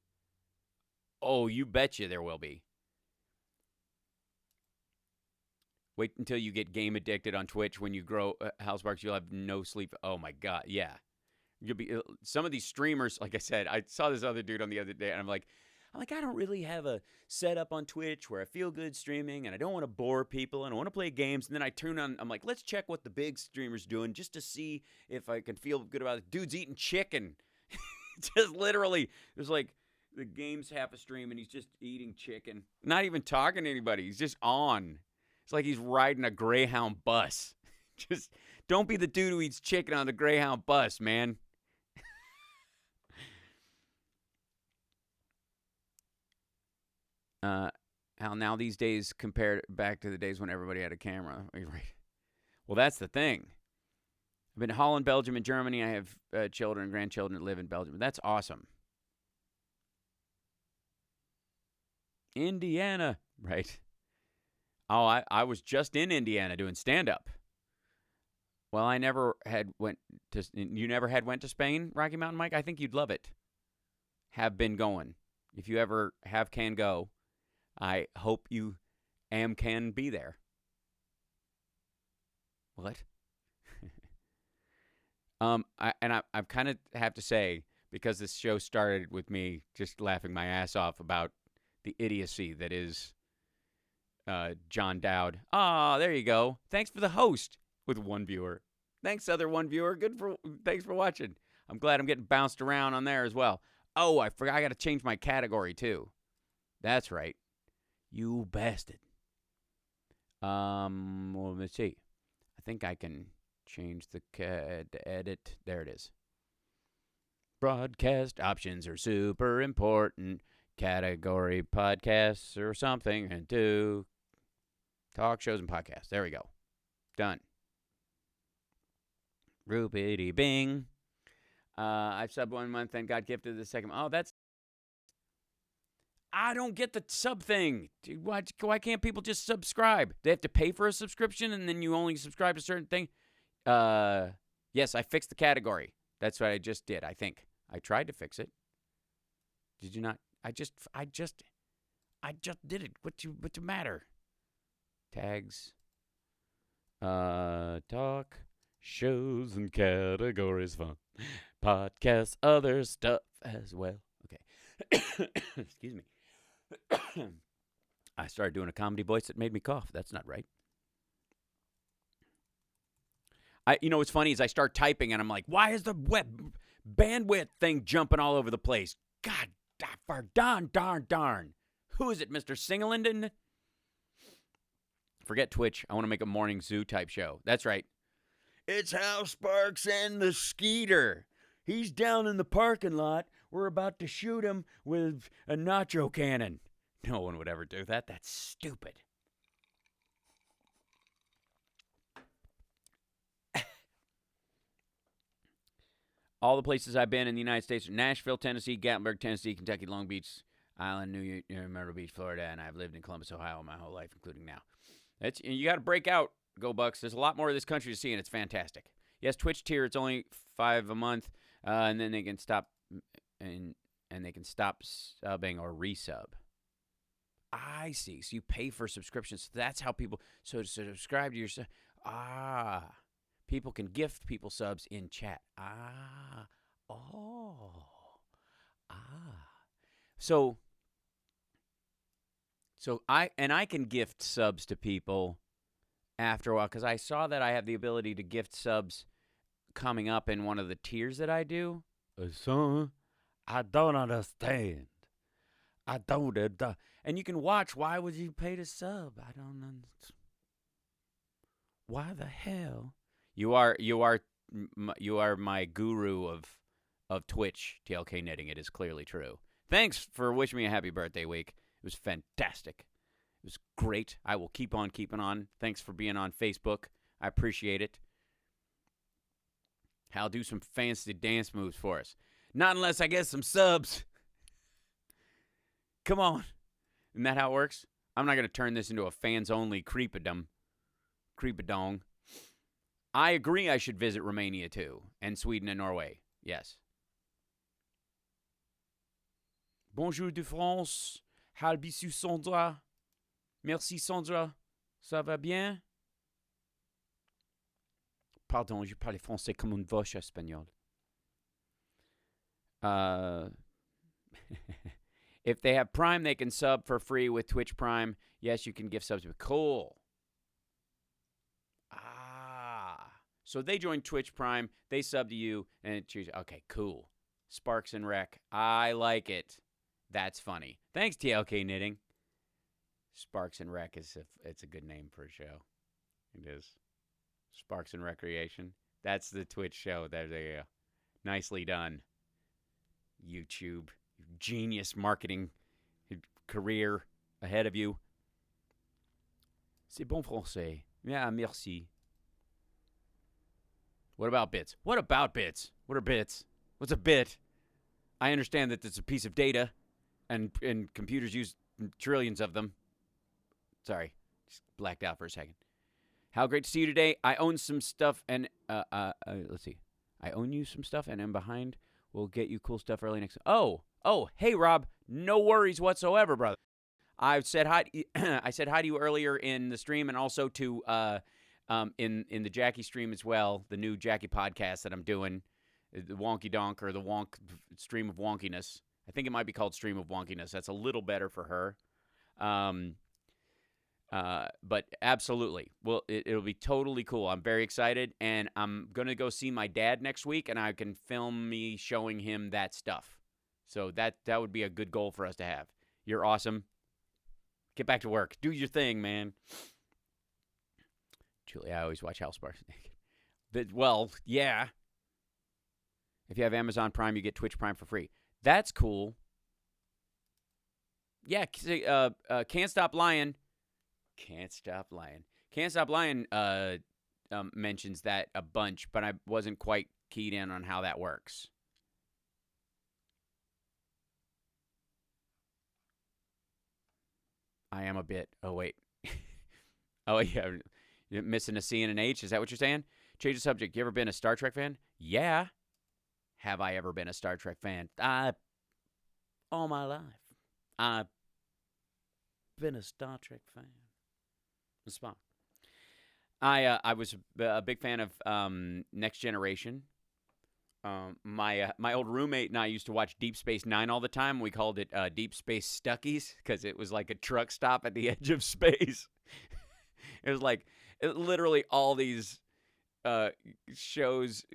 Oh, you betcha there will be. Wait until you get game addicted on Twitch. When you grow Housebarks, you'll have no sleep. Oh my God, yeah. You'll be some of these streamers. Like I said, I saw this other dude on the other day, and I'm like, I don't really have a setup on Twitch where I feel good streaming, and I don't want to bore people, and I want to play games. And then I turn on. I'm like, let's check what the big streamer's doing just to see if I can feel good about it. Dude's eating chicken. Just literally, there's like the game's half a stream, and he's just eating chicken. Not even talking to anybody. He's just on. It's like he's riding a Greyhound bus. Just don't be the dude who eats chicken on the Greyhound bus, man. How now these days compared back to the days when everybody had a camera. Right. Well, that's the thing. I've been to Holland, Belgium, and Germany. I have children and grandchildren that live in Belgium. That's awesome. Indiana, right? Oh, I was just in Indiana doing stand-up. Well, I never had went to. You never had went to Spain, Rocky Mountain Mike? I think you'd love it. Have been going. If you ever can go, I hope you can be there. What? I kind of have to say, because this show started with me just laughing my ass off about the idiocy that is John Dowd. There you go. Thanks for the host with one viewer. Thanks, other one viewer. Thanks for watching. I'm glad I'm getting bounced around on there as well. Oh, I forgot. I got to change my category too. That's right. You bastard. Well, let's see. I think I can change the edit. There it is. Broadcast options are super important. category podcasts or something and do talk shows and podcasts. There we go. Done. Roopity bing. I've subbed 1 month and got gifted the second. Oh, that's. I don't get the sub thing. Dude, why can't people just subscribe? They have to pay for a subscription and then you only subscribe to a certain thing? Yes, I fixed the category. That's what I just did, I think. I tried to fix it. Did you not? I just did it. What's the matter? Tags. Talk, shows, and categories fun. Podcasts, other stuff as well. Okay. Excuse me. I started doing a comedy voice that made me cough. That's not right. What's funny is I start typing and I'm like, why is the web bandwidth thing jumping all over the place? God, darn. Who is it, Mr. Singelinden? Forget Twitch. I want to make a morning zoo type show. That's right. It's Hal Sparks and the Skeeter. He's down in the parking lot. We're about to shoot him with a nacho cannon. No one would ever do that. That's stupid. All the places I've been in the United States are Nashville, Tennessee, Gatlinburg, Tennessee, Kentucky, Long Beach, Island, New York, Myrtle Beach, Florida, and I've lived in Columbus, Ohio my whole life, including now. You got to break out, Go Bucks. There's a lot more of this country to see, and it's fantastic. Yes, Twitch tier, it's only $5 a month, and then they can stop and they can stop subbing or resub. I see. So you pay for subscriptions. That's how people. So to subscribe to your. People can gift people subs in chat. So I can gift subs to people after a while because I saw that I have the ability to gift subs coming up in one of the tiers that I do. So I don't understand. I don't. And you can watch. Why would you pay to sub? I don't understand. Why the hell? You are my guru of Twitch, TLK Knitting. It is clearly true. Thanks for wishing me a happy birthday week. It was fantastic. It was great. I will keep on keeping on. Thanks for being on Facebook. I appreciate it. Hal, do some fancy dance moves for us. Not unless I get some subs. Come on. Isn't that how it works? I'm not going to turn this into a fans-only creepadong. I agree I should visit Romania, too, and Sweden and Norway. Yes. Bonjour de France. Halbisu Sandra. Merci, Sandra. Ça va bien? Pardon, je parle français comme une vache espagnole. If they have Prime, they can sub for free with Twitch Prime. Yes, you can gift subs. Cool. So they join Twitch Prime, they sub to you, and it chooses. Okay, cool. Sparks and Rec. I like it. That's funny. Thanks, TLK Knitting. Sparks and Rec it's a good name for a show. It is. Sparks and Recreation. That's the Twitch show. There you go. Nicely done. YouTube. Genius marketing career ahead of you. C'est bon français. Yeah, merci. What about bits? What about bits? What are bits? What's a bit? I understand that it's a piece of data, and computers use trillions of them. Sorry, just blacked out for a second. How great to see you today. I own some stuff, and let's see. I own you some stuff, and I'm behind. We'll get you cool stuff early next. Oh, hey Rob. No worries whatsoever, brother. I said hi. I said hi to you earlier in the stream, and also to in the Jackie stream as well. The new Jackie podcast that I'm doing, the Wonky Donk or the Wonk Stream of Wonkiness. I think it might be called Stream of Wonkiness. That's a little better for her. But absolutely. Well, it'll be totally cool. I'm very excited, and I'm going to go see my dad next week, and I can film me showing him that stuff. So that would be a good goal for us to have. You're awesome. Get back to work. Do your thing, man. Julie, I always watch Hal Sparks naked. Well, yeah. If you have Amazon Prime, you get Twitch Prime for free. That's cool. Yeah, Can't Stop Lying. Can't Stop Lying. Can't Stop Lying mentions that a bunch, but I wasn't quite keyed in on how that works. I am a bit. Oh, wait. Oh, yeah. You're missing a C and an H. Is that what you're saying? Change the subject. You ever been a Star Trek fan? Yeah. Have I ever been a Star Trek fan? All my life. I've been a Star Trek fan. It's fun. I was a big fan of Next Generation. My old roommate and I used to watch Deep Space Nine all the time. We called it Deep Space Stuckies because it was like a truck stop at the edge of space. It was like literally all these shows,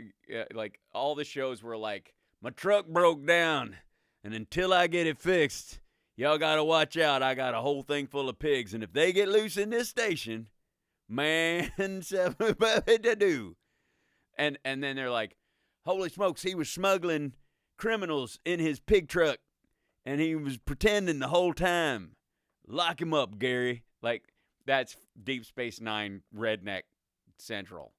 like all the shows were like, my truck broke down, and until I get it fixed, y'all gotta watch out. I got a whole thing full of pigs, and if they get loose in this station, man, something to do. And then they're like, holy smokes, he was smuggling criminals in his pig truck, and he was pretending the whole time. Lock him up, Gary. Like, that's Deep Space Nine redneck central.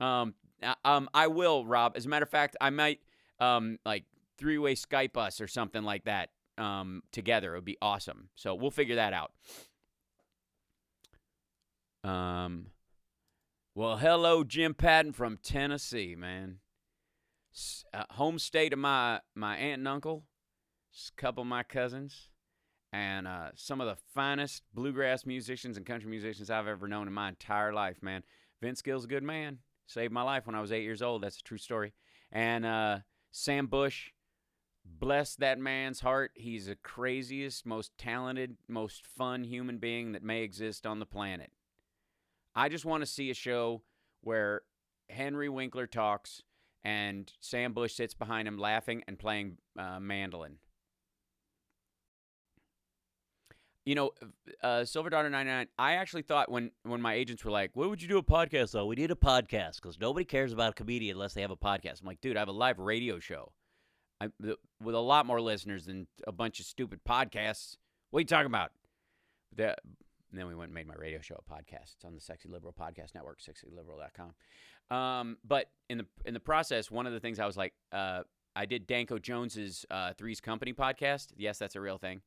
I will, Rob. As a matter of fact, I might like three-way Skype us or something like that together. It would be awesome. So we'll figure that out. Well, hello, Jim Patton from Tennessee, man. Home state of my aunt and uncle, a couple of my cousins, and some of the finest bluegrass musicians and country musicians I've ever known in my entire life, man. Vince Gill's a good man. Saved my life when I was 8 years old. That's a true story. And Sam Bush, bless that man's heart. He's the craziest, most talented, most fun human being that may exist on the planet. I just want to see a show where Henry Winkler talks and Sam Bush sits behind him laughing and playing mandolin. You know, Silver Daughter 99, I actually thought when my agents were like, what would you do a podcast on? We need a podcast because nobody cares about a comedian unless they have a podcast. I'm like, dude, I have a live radio show with a lot more listeners than a bunch of stupid podcasts. What are you talking about? And then we went and made my radio show a podcast. It's on the Sexy Liberal Podcast Network, sexyliberal.com. But in the process, one of the things I was like, I did Danko Jones's Three's Company podcast. Yes, that's a real thing.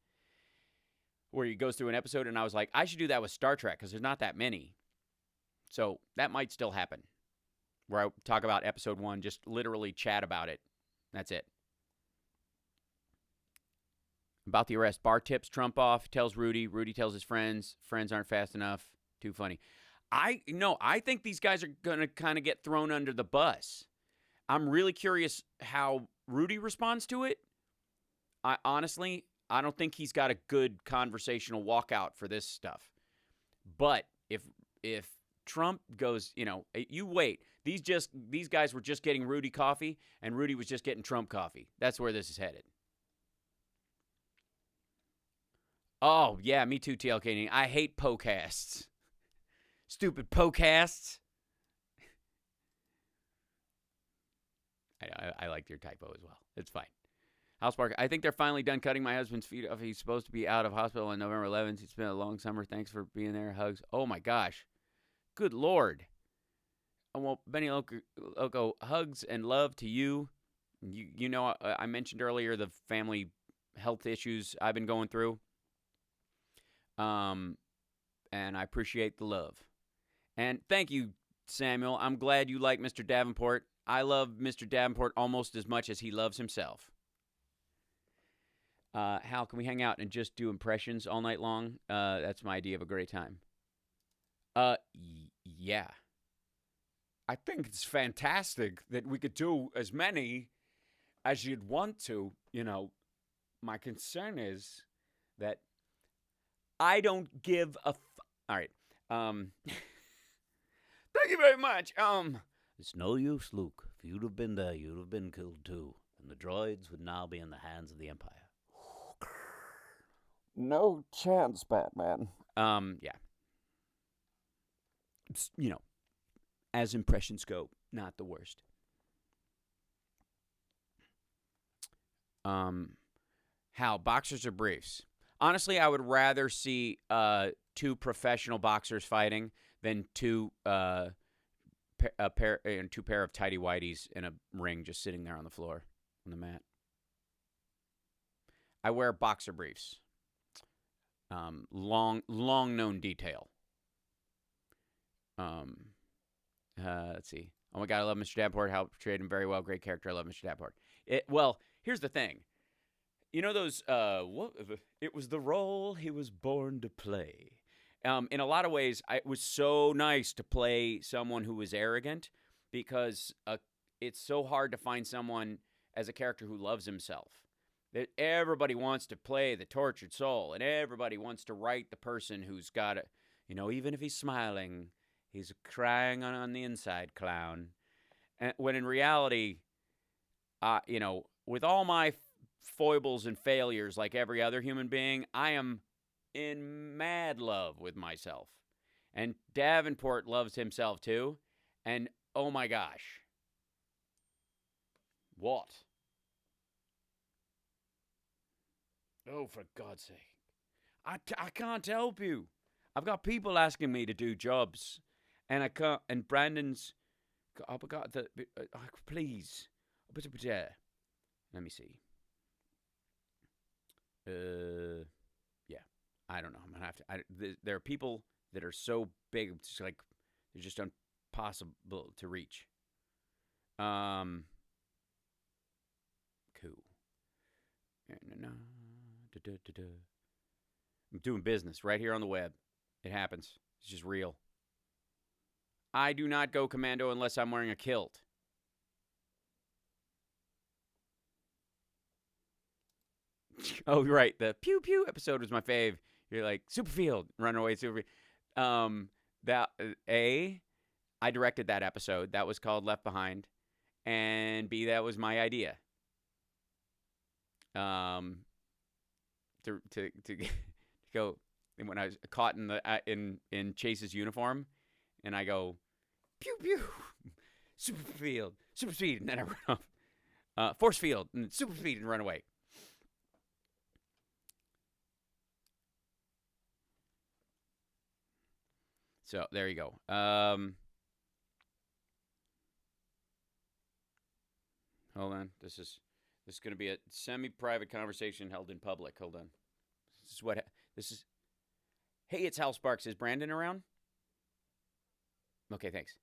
Where he goes through an episode, and I was like, I should do that with Star Trek because there's not that many. So that might still happen. Where I talk about episode 1, just literally chat about it. That's it. About the arrest. Barr tips Trump off, tells Rudy. Rudy tells his friends. Friends aren't fast enough. Too funny. I think these guys are going to kind of get thrown under the bus. I'm really curious how Rudy responds to it. I don't think he's got a good conversational walkout for this stuff. But if Trump goes, you wait. These guys were just getting Rudy coffee, and Rudy was just getting Trump coffee. That's where this is headed. Oh, yeah, me too, TLK. I hate pocasts. Stupid pocasts. I liked your typo as well. It's fine. House Park, I think they're finally done cutting my husband's feet off. He's supposed to be out of hospital on November 11th. It's been a long summer. Thanks for being there. Hugs. Oh, my gosh. Good Lord. Well, Benny Loco, hugs and love to you. You know, I mentioned earlier the family health issues I've been going through. And I appreciate the love. And thank you, Samuel. I'm glad you like Mr. Davenport. I love Mr. Davenport almost as much as he loves himself. Hal, can we hang out and just do impressions all night long? That's my idea of a great time. Yeah. I think it's fantastic that we could do as many as you'd want to. My concern is that I don't give a All right. Thank you very much. It's no use, Luke. If you'd have been there, you'd have been killed too. And the droids would now be in the hands of the Empire. No chance, Batman. Yeah. It's, as impressions go, not the worst. Hal, boxers or briefs? Honestly, I would rather see two professional boxers fighting than two pair of tidy whities in a ring just sitting there on the floor on the mat. I wear boxer briefs. Long known detail. Let's see. Oh my God, I love Mr. Davenport. How portrayed him very well. Great character. I love Mr. Davenport. Well, here's the thing. You know those? It was the role he was born to play. In a lot of ways, it was so nice to play someone who was arrogant because it's so hard to find someone as a character who loves himself. That everybody wants to play the tortured soul, and everybody wants to write the person who's got it. Even if he's smiling, he's crying on the inside, clown. And when in reality, with all my foibles and failures, like every other human being, I am in mad love with myself. And Davenport loves himself too. And oh my gosh. What? Oh, for God's sake. I can't help you. I've got people asking me to do jobs. And I can't. And Brandon's. Please. Let me see. Yeah. I don't know. I'm going to have to. There are people that are so big. It's like they're just impossible to reach. Cool. I'm doing business right here on the web. It happens. It's just real. I do not go commando unless I'm wearing a kilt. Oh, right. The pew pew episode was my fave. You're like, Superfield, run away, Superfield. I directed that episode. That was called Left Behind. And B, that was my idea. To go when I was caught in Chase's uniform, and I go pew pew, super speed, and then I run off, force field, and super speed, and run away. So there you go. Hold on. This is going to be a semi-private conversation held in public. Hold on. This is. Hey, it's Hal Sparks. Is Brandon around? Okay, thanks.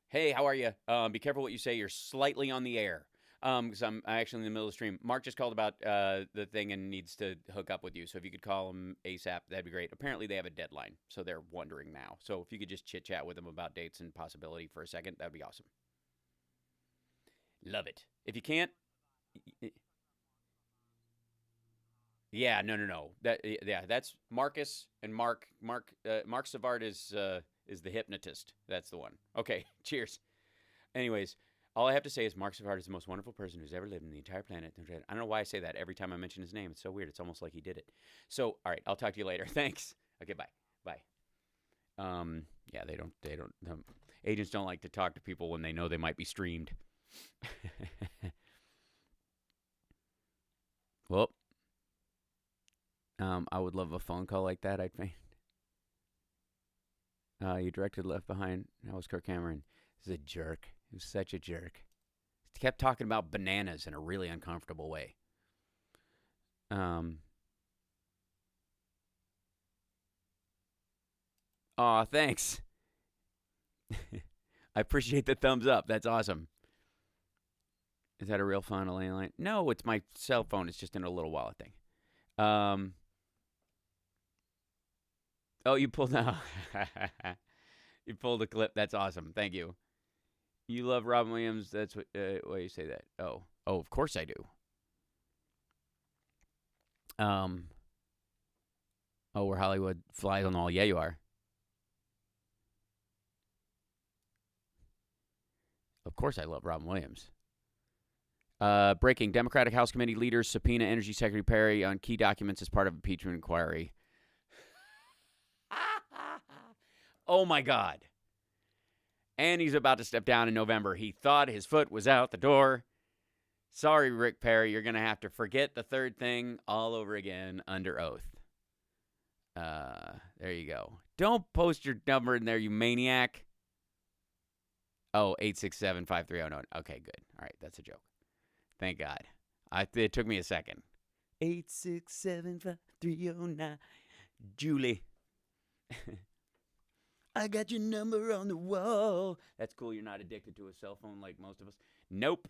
Hey, how are you? Be careful what you say. You're slightly on the air. Because I'm actually in the middle of the stream. Mark just called about the thing and needs to hook up with you. So if you could call him ASAP, that'd be great. Apparently they have a deadline, so they're wondering now. So if you could just chit-chat with them about dates and possibility for a second, that'd be awesome. Love it. If you can't, yeah, no. That's Marcus and Mark. Mark Savard is the hypnotist. That's the one. Okay, cheers. Anyways, all I have to say is Mark Savard is the most wonderful person who's ever lived in the entire planet. I don't know why I say that every time I mention his name. It's so weird. It's almost like he did it. So, all right, I'll talk to you later. Thanks. Okay, bye. Yeah, they don't. Agents don't like to talk to people when they know they might be streamed. Well, I would love a phone call like that. I'd think. You directed Left Behind. That was Kirk Cameron. He's a jerk. He was such a jerk. He kept talking about bananas in a really uncomfortable way. Aw, thanks. I appreciate the thumbs up. That's awesome. Is that a real phone, a landline? No, it's my cell phone. It's just in a little wallet thing. Oh, you pulled out. You pulled a clip. That's awesome. Thank you. You love Robin Williams. That's why you say that. Oh, of course I do. Where Hollywood flies on the wall. Yeah, you are. Of course I love Robin Williams. Breaking. Democratic House Committee leaders subpoena Energy Secretary Perry on key documents as part of impeachment inquiry. Oh, my God. And he's about to step down in November. He thought his foot was out the door. Sorry, Rick Perry, you're going to have to forget the third thing all over again under oath. There you go. Don't post your number in there, you maniac. Oh, 867-5309. Okay, good. All right, that's a joke. Thank God. It took me a second. 867-5309. Julie. I got your number on the wall. That's cool. You're not addicted to a cell phone like most of us. Nope.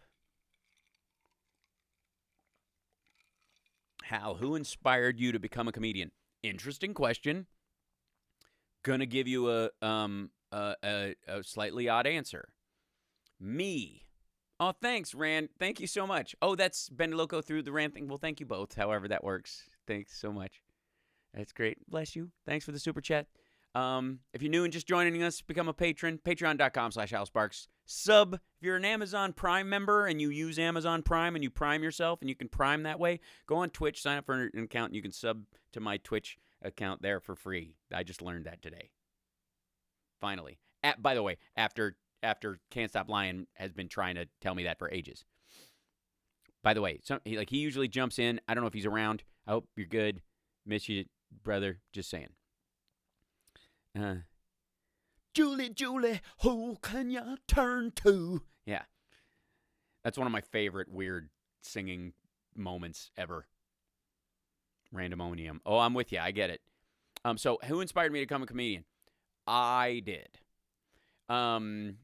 Hal, who inspired you to become a comedian? Interesting question. Gonna give you a slightly odd answer. Me. Oh, thanks, Rand. Thank you so much. Oh, that's Ben Loco through the Rand thing. Well, thank you both, however that works. Thanks so much. That's great. Bless you. Thanks for the super chat. If you're new and just joining us, become a patron. Patreon.com/HalSparks. Sub. If you're an Amazon Prime member and you use Amazon Prime and you prime yourself and you can prime that way, go on Twitch, sign up for an account, and you can sub to my Twitch account there for free. I just learned that today. Finally. By the way, after Can't Stop Lying has been trying to tell me that for ages. By the way, he usually jumps in. I don't know if he's around. I hope you're good. Miss you, brother. Just saying. Julie, who can you turn to? Yeah. That's one of my favorite weird singing moments ever. Randomonium. Oh, I'm with you. I get it. So who inspired me to become a comedian? I did. Roundabout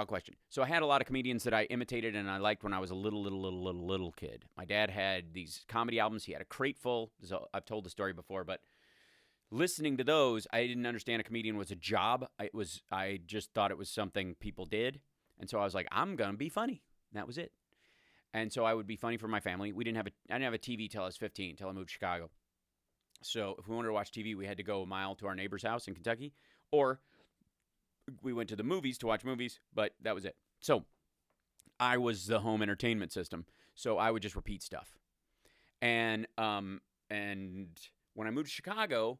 question. So I had a lot of comedians that I imitated and I liked when I was a little kid. My dad had these comedy albums. He had a crate full. So I've told the story before, but listening to those, I didn't understand a comedian was a job. I just thought it was something people did. And so I was like, I'm going to be funny. And that was it. And so I would be funny for my family. I didn't have a TV till I was 15, till I moved to Chicago. So if we wanted to watch TV, we had to go a mile to our neighbor's house in Kentucky, or we went to the movies to watch movies, but that was it. So I was the home entertainment system. So I would just repeat stuff. And when I moved to Chicago,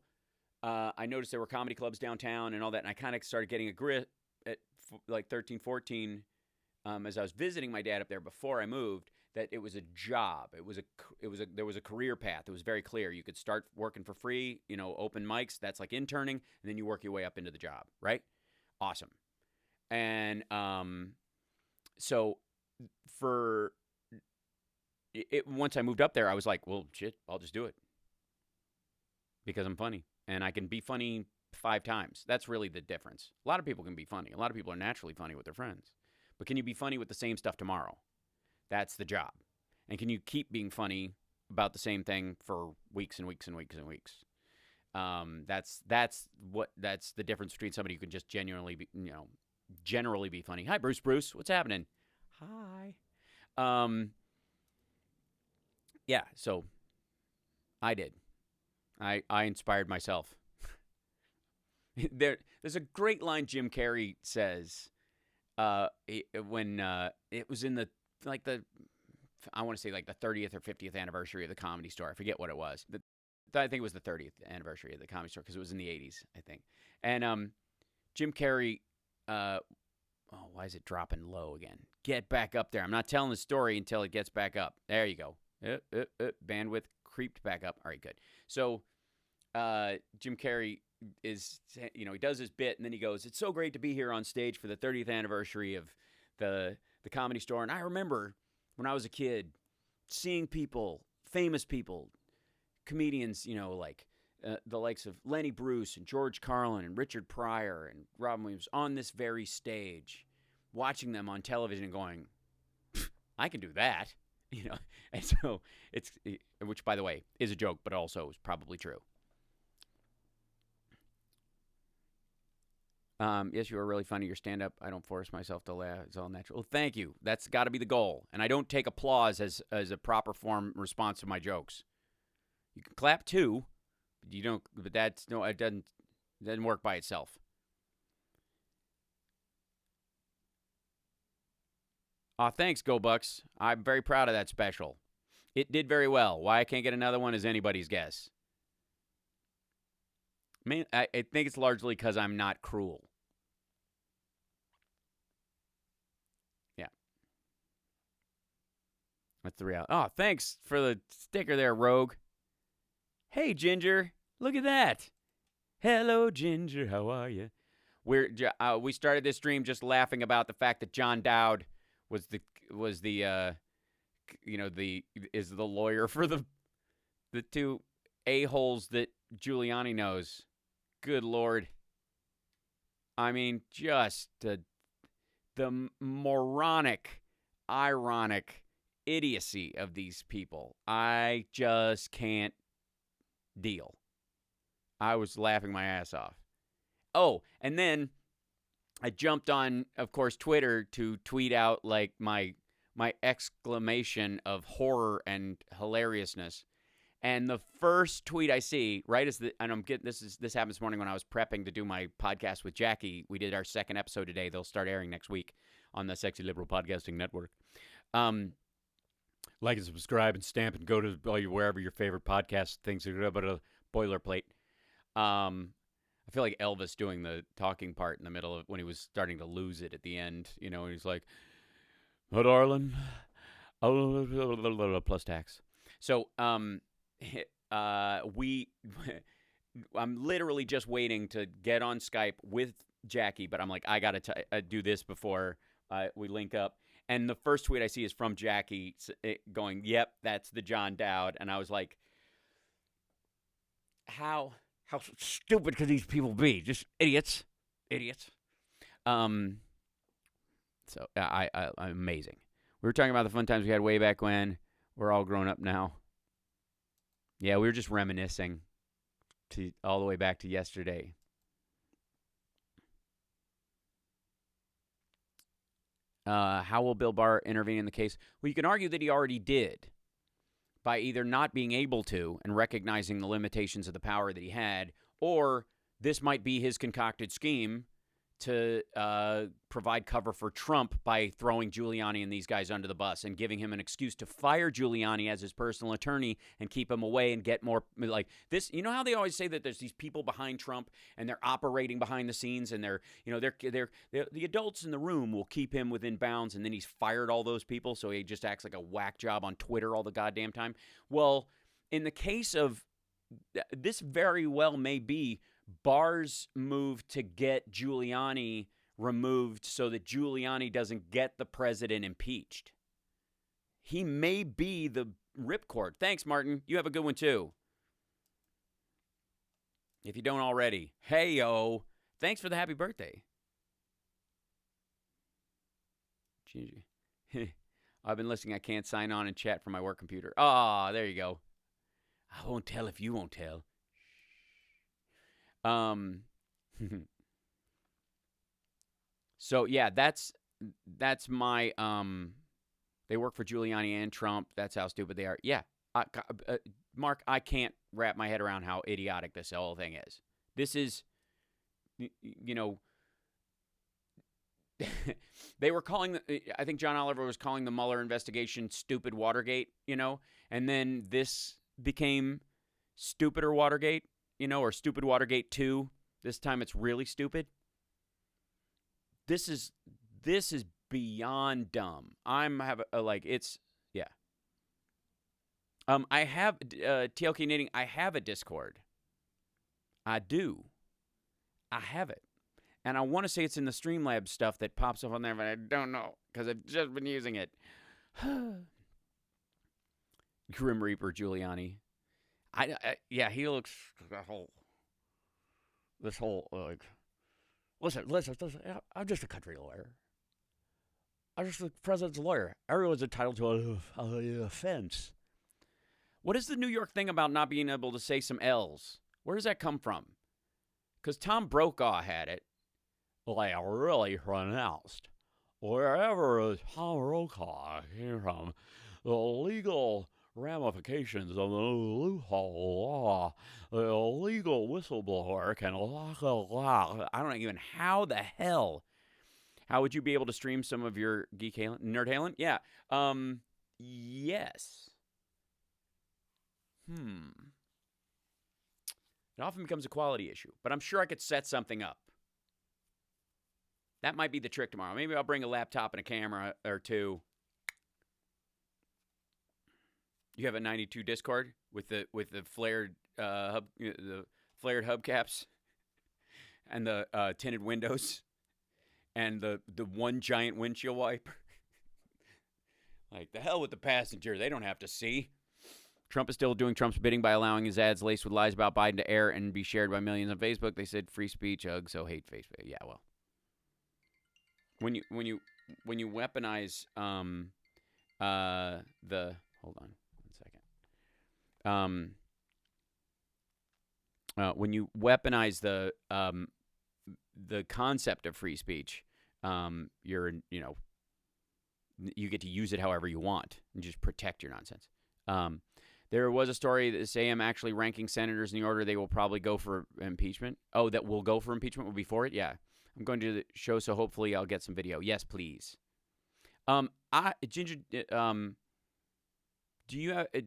I noticed there were comedy clubs downtown and all that, and I kind of started getting a grip at like 13, 14, as I was visiting my dad up there before I moved, that it was a job. There was a career path. It was very clear. You could start working for free, open mics. That's like interning, and then you work your way up into the job, right? Awesome. And so once I moved up there, I was like, well, shit, I'll just do it because I'm funny, and I can be funny 5 times. That's really the difference. A lot of people can be funny. A lot of people are naturally funny with their friends. But can you be funny with the same stuff tomorrow? That's the job. And can you keep being funny about the same thing for weeks and weeks and weeks and weeks? That's the difference between somebody who can just generally be funny. Hi, Bruce. What's happening? Hi. Yeah, so I did. I inspired myself. There's a great line Jim Carrey says when it was in the I want to say like the 30th or 50th anniversary of the Comedy Store. I forget what it was. I think it was the 30th anniversary of the Comedy Store because it was in the 80s, I think. And Jim Carrey, why is it dropping low again? Get back up there. I'm not telling the story until it gets back up. There you go. Bandwidth creeped back up. All right, good. So Jim Carrey is, he does his bit, and then he goes, "It's so great to be here on stage for the 30th anniversary of the Comedy Store. And I remember when I was a kid seeing people, famous people, comedians, like the likes of Lenny Bruce and George Carlin and Richard Pryor and Robin Williams on this very stage, watching them on television and going, I can do that, And so which by the way is a joke, but also is probably true. Yes, you are really funny. Your stand-up, I don't force myself to laugh. It's all natural. Well, thank you. That's got to be the goal. And I don't take applause as a proper form response to my jokes. You can clap too, but you don't. But it doesn't work by itself. Thanks, Go Bucks. I'm very proud of that special. It did very well. Why I can't get another one is anybody's guess. I think it's largely because I'm not cruel. Yeah. That's the reality. Oh, thanks for the sticker there, Rogue. Hey, Ginger. Look at that. Hello, Ginger. How are you? We started this stream just laughing about the fact that John Dowd is the lawyer for the two a-holes that Giuliani knows. Good Lord. I mean, just the moronic, ironic idiocy of these people. I just can't deal. I was laughing my ass off. Oh, and then I jumped on, of course, Twitter to tweet out like my exclamation of horror and hilariousness. And the first tweet I see, right, this happened this morning when I was prepping to do my podcast with Jackie. We did our second episode today. They'll start airing next week on the Sexy Liberal Podcasting Network. Like and subscribe and stamp and go to wherever your favorite podcast things are, but a boilerplate. I feel like Elvis doing the talking part in the middle of when he was starting to lose it at the end, and he's like, "Oh, darling, plus tax." So, I'm literally just waiting to get on Skype with Jackie, but I'm like, I gotta do this before we link up. And the first tweet I see is from Jackie going, "Yep, that's the John Dowd," and I was like, How stupid could these people be? Just idiots. So I'm amazing. We were talking about the fun times we had way back when. We're all grown up now. Yeah, we were just reminiscing all the way back to yesterday. How will Bill Barr intervene in the case? Well, you can argue that he already did by either not being able to and recognizing the limitations of the power that he had, or this might be his concocted scheme to provide cover for Trump by throwing Giuliani and these guys under the bus and giving him an excuse to fire Giuliani as his personal attorney and keep him away and get more like this. You know how they always say that there's these people behind Trump and they're operating behind the scenes and they're the adults in the room will keep him within bounds, and then he's fired all those people, so he just acts like a whack job on Twitter all the goddamn time. Well, in the case of this, very well may be Barr's move to get Giuliani removed so that Giuliani doesn't get the president impeached. He may be the ripcord. Thanks, Martin. You have a good one, too. If you don't already. Hey, yo. Thanks for the happy birthday. I've been listening. I can't sign on and chat from my work computer. Ah, there you go. I won't tell if you won't tell. So yeah, that's my they work for Giuliani and Trump. That's how stupid they are. Yeah, Mark, I can't wrap my head around how idiotic this whole thing is. This is, they were calling, I think John Oliver was calling the Mueller investigation stupid Watergate, and then this became stupider Watergate, or stupid Watergate 2. This time it's really stupid. This is beyond dumb. I have TLK Knitting. I have a Discord. I do. I have it. And I want to say it's in the Streamlabs stuff that pops up on there, but I don't know because I've just been using it. Grim Reaper Giuliani. He looks this whole listen, I'm just a country lawyer. I'm just the president's lawyer. Everyone's entitled to a offense. What is the New York thing about not being able to say some L's? Where does that come from? Because Tom Brokaw had it. Like really pronounced. Wherever Tom Brokaw came from, the legal ramifications of the loophole law, the illegal whistleblower can I don't know even how the hell. How would you be able to stream some of your Geek Halen, Nerd Halen? Yeah. Yes. It often becomes a quality issue, but I'm sure I could set something up. That might be the trick tomorrow. Maybe I'll bring a laptop and a camera or two. You have a 92 Discord with the flared the flared hubcaps and the tinted windows and the one giant windshield wiper. Like, the hell with the passenger. They don't have to see. Trump is still doing Trump's bidding by allowing his ads laced with lies about Biden to air and be shared by millions on Facebook. They said free speech, ugh, so hate Facebook. Yeah, well. When you weaponize the hold on 1 second. When you weaponize the concept of free speech, you're you get to use it however you want and just protect your nonsense. There was a story that says I'm actually ranking senators in the order they will probably go for impeachment. Oh, that will go for impeachment will be for it? Yeah. I'm going to the show, so hopefully I'll get some video. Yes, please. Ginger, did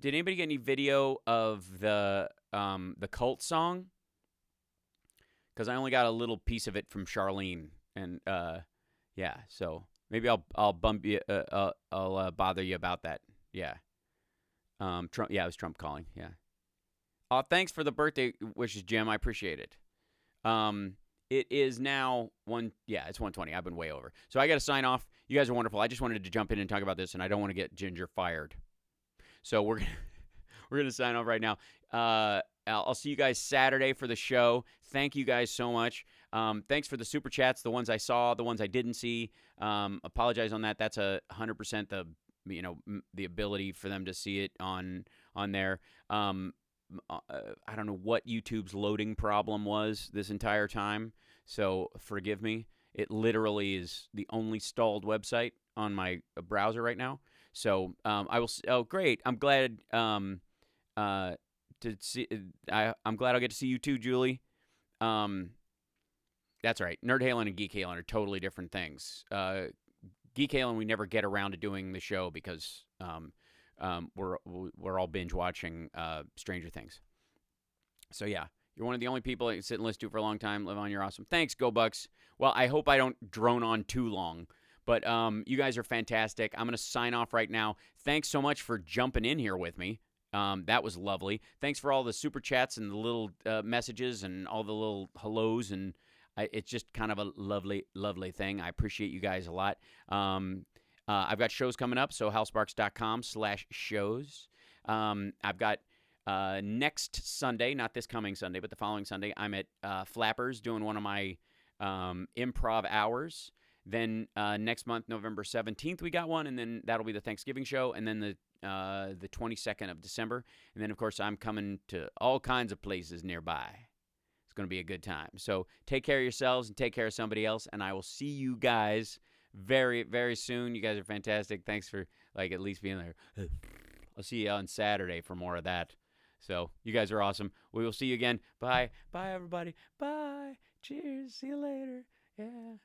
anybody get any video of the cult song? Because I only got a little piece of it from Charlene, and yeah, so maybe I'll bump you. I'll bother you about that. Yeah. Trump. Yeah, it was Trump calling. Yeah. Thanks for the birthday wishes, Jim. I appreciate it. It is now it's 1:20. I've been way over. So I got to sign off. You guys are wonderful. I just wanted to jump in and talk about this, and I don't want to get Ginger fired. So we're gonna sign off right now. I'll see you guys Saturday for the show. Thank you guys so much. Thanks for the super chats, the ones I saw, the ones I didn't see. Apologize on that. That's 100% the ability for them to see it on there. I don't know what YouTube's loading problem was this entire time, so forgive me. It literally is the only stalled website on my browser right now. So I will. Oh, great! I'm glad to see. I'm glad I'll get to see you too, Julie. That's right. Nerd Halen and Geek Halen are totally different things. Geek Halen, we never get around to doing the show because we're all binge watching Stranger Things. So yeah, you're one of the only people that can sit and listen to for a long time. Live on, you're awesome. Thanks, Go Bucks. Well, I hope I don't drone on too long, but you guys are fantastic. I'm gonna sign off right now. Thanks so much for jumping in here with me. That was lovely. Thanks for all the super chats and the little messages and all the little hellos, and it's just kind of a lovely, lovely thing. I appreciate you guys a lot. I've got shows coming up, so howsparks.com/shows. I've got next Sunday, not this coming Sunday, but the following Sunday, I'm at Flappers doing one of my improv hours. Then next month, November 17th, we got one, and then that'll be the Thanksgiving show, and then the 22nd of December. And then, of course, I'm coming to all kinds of places nearby. It's going to be a good time. So take care of yourselves and take care of somebody else, and I will see you guys very, very soon. You guys are fantastic. Thanks for, at least being there. I'll see you on Saturday for more of that. So you guys are awesome. We will see you again. Bye. Bye, everybody. Bye. Cheers. See you later. Yeah.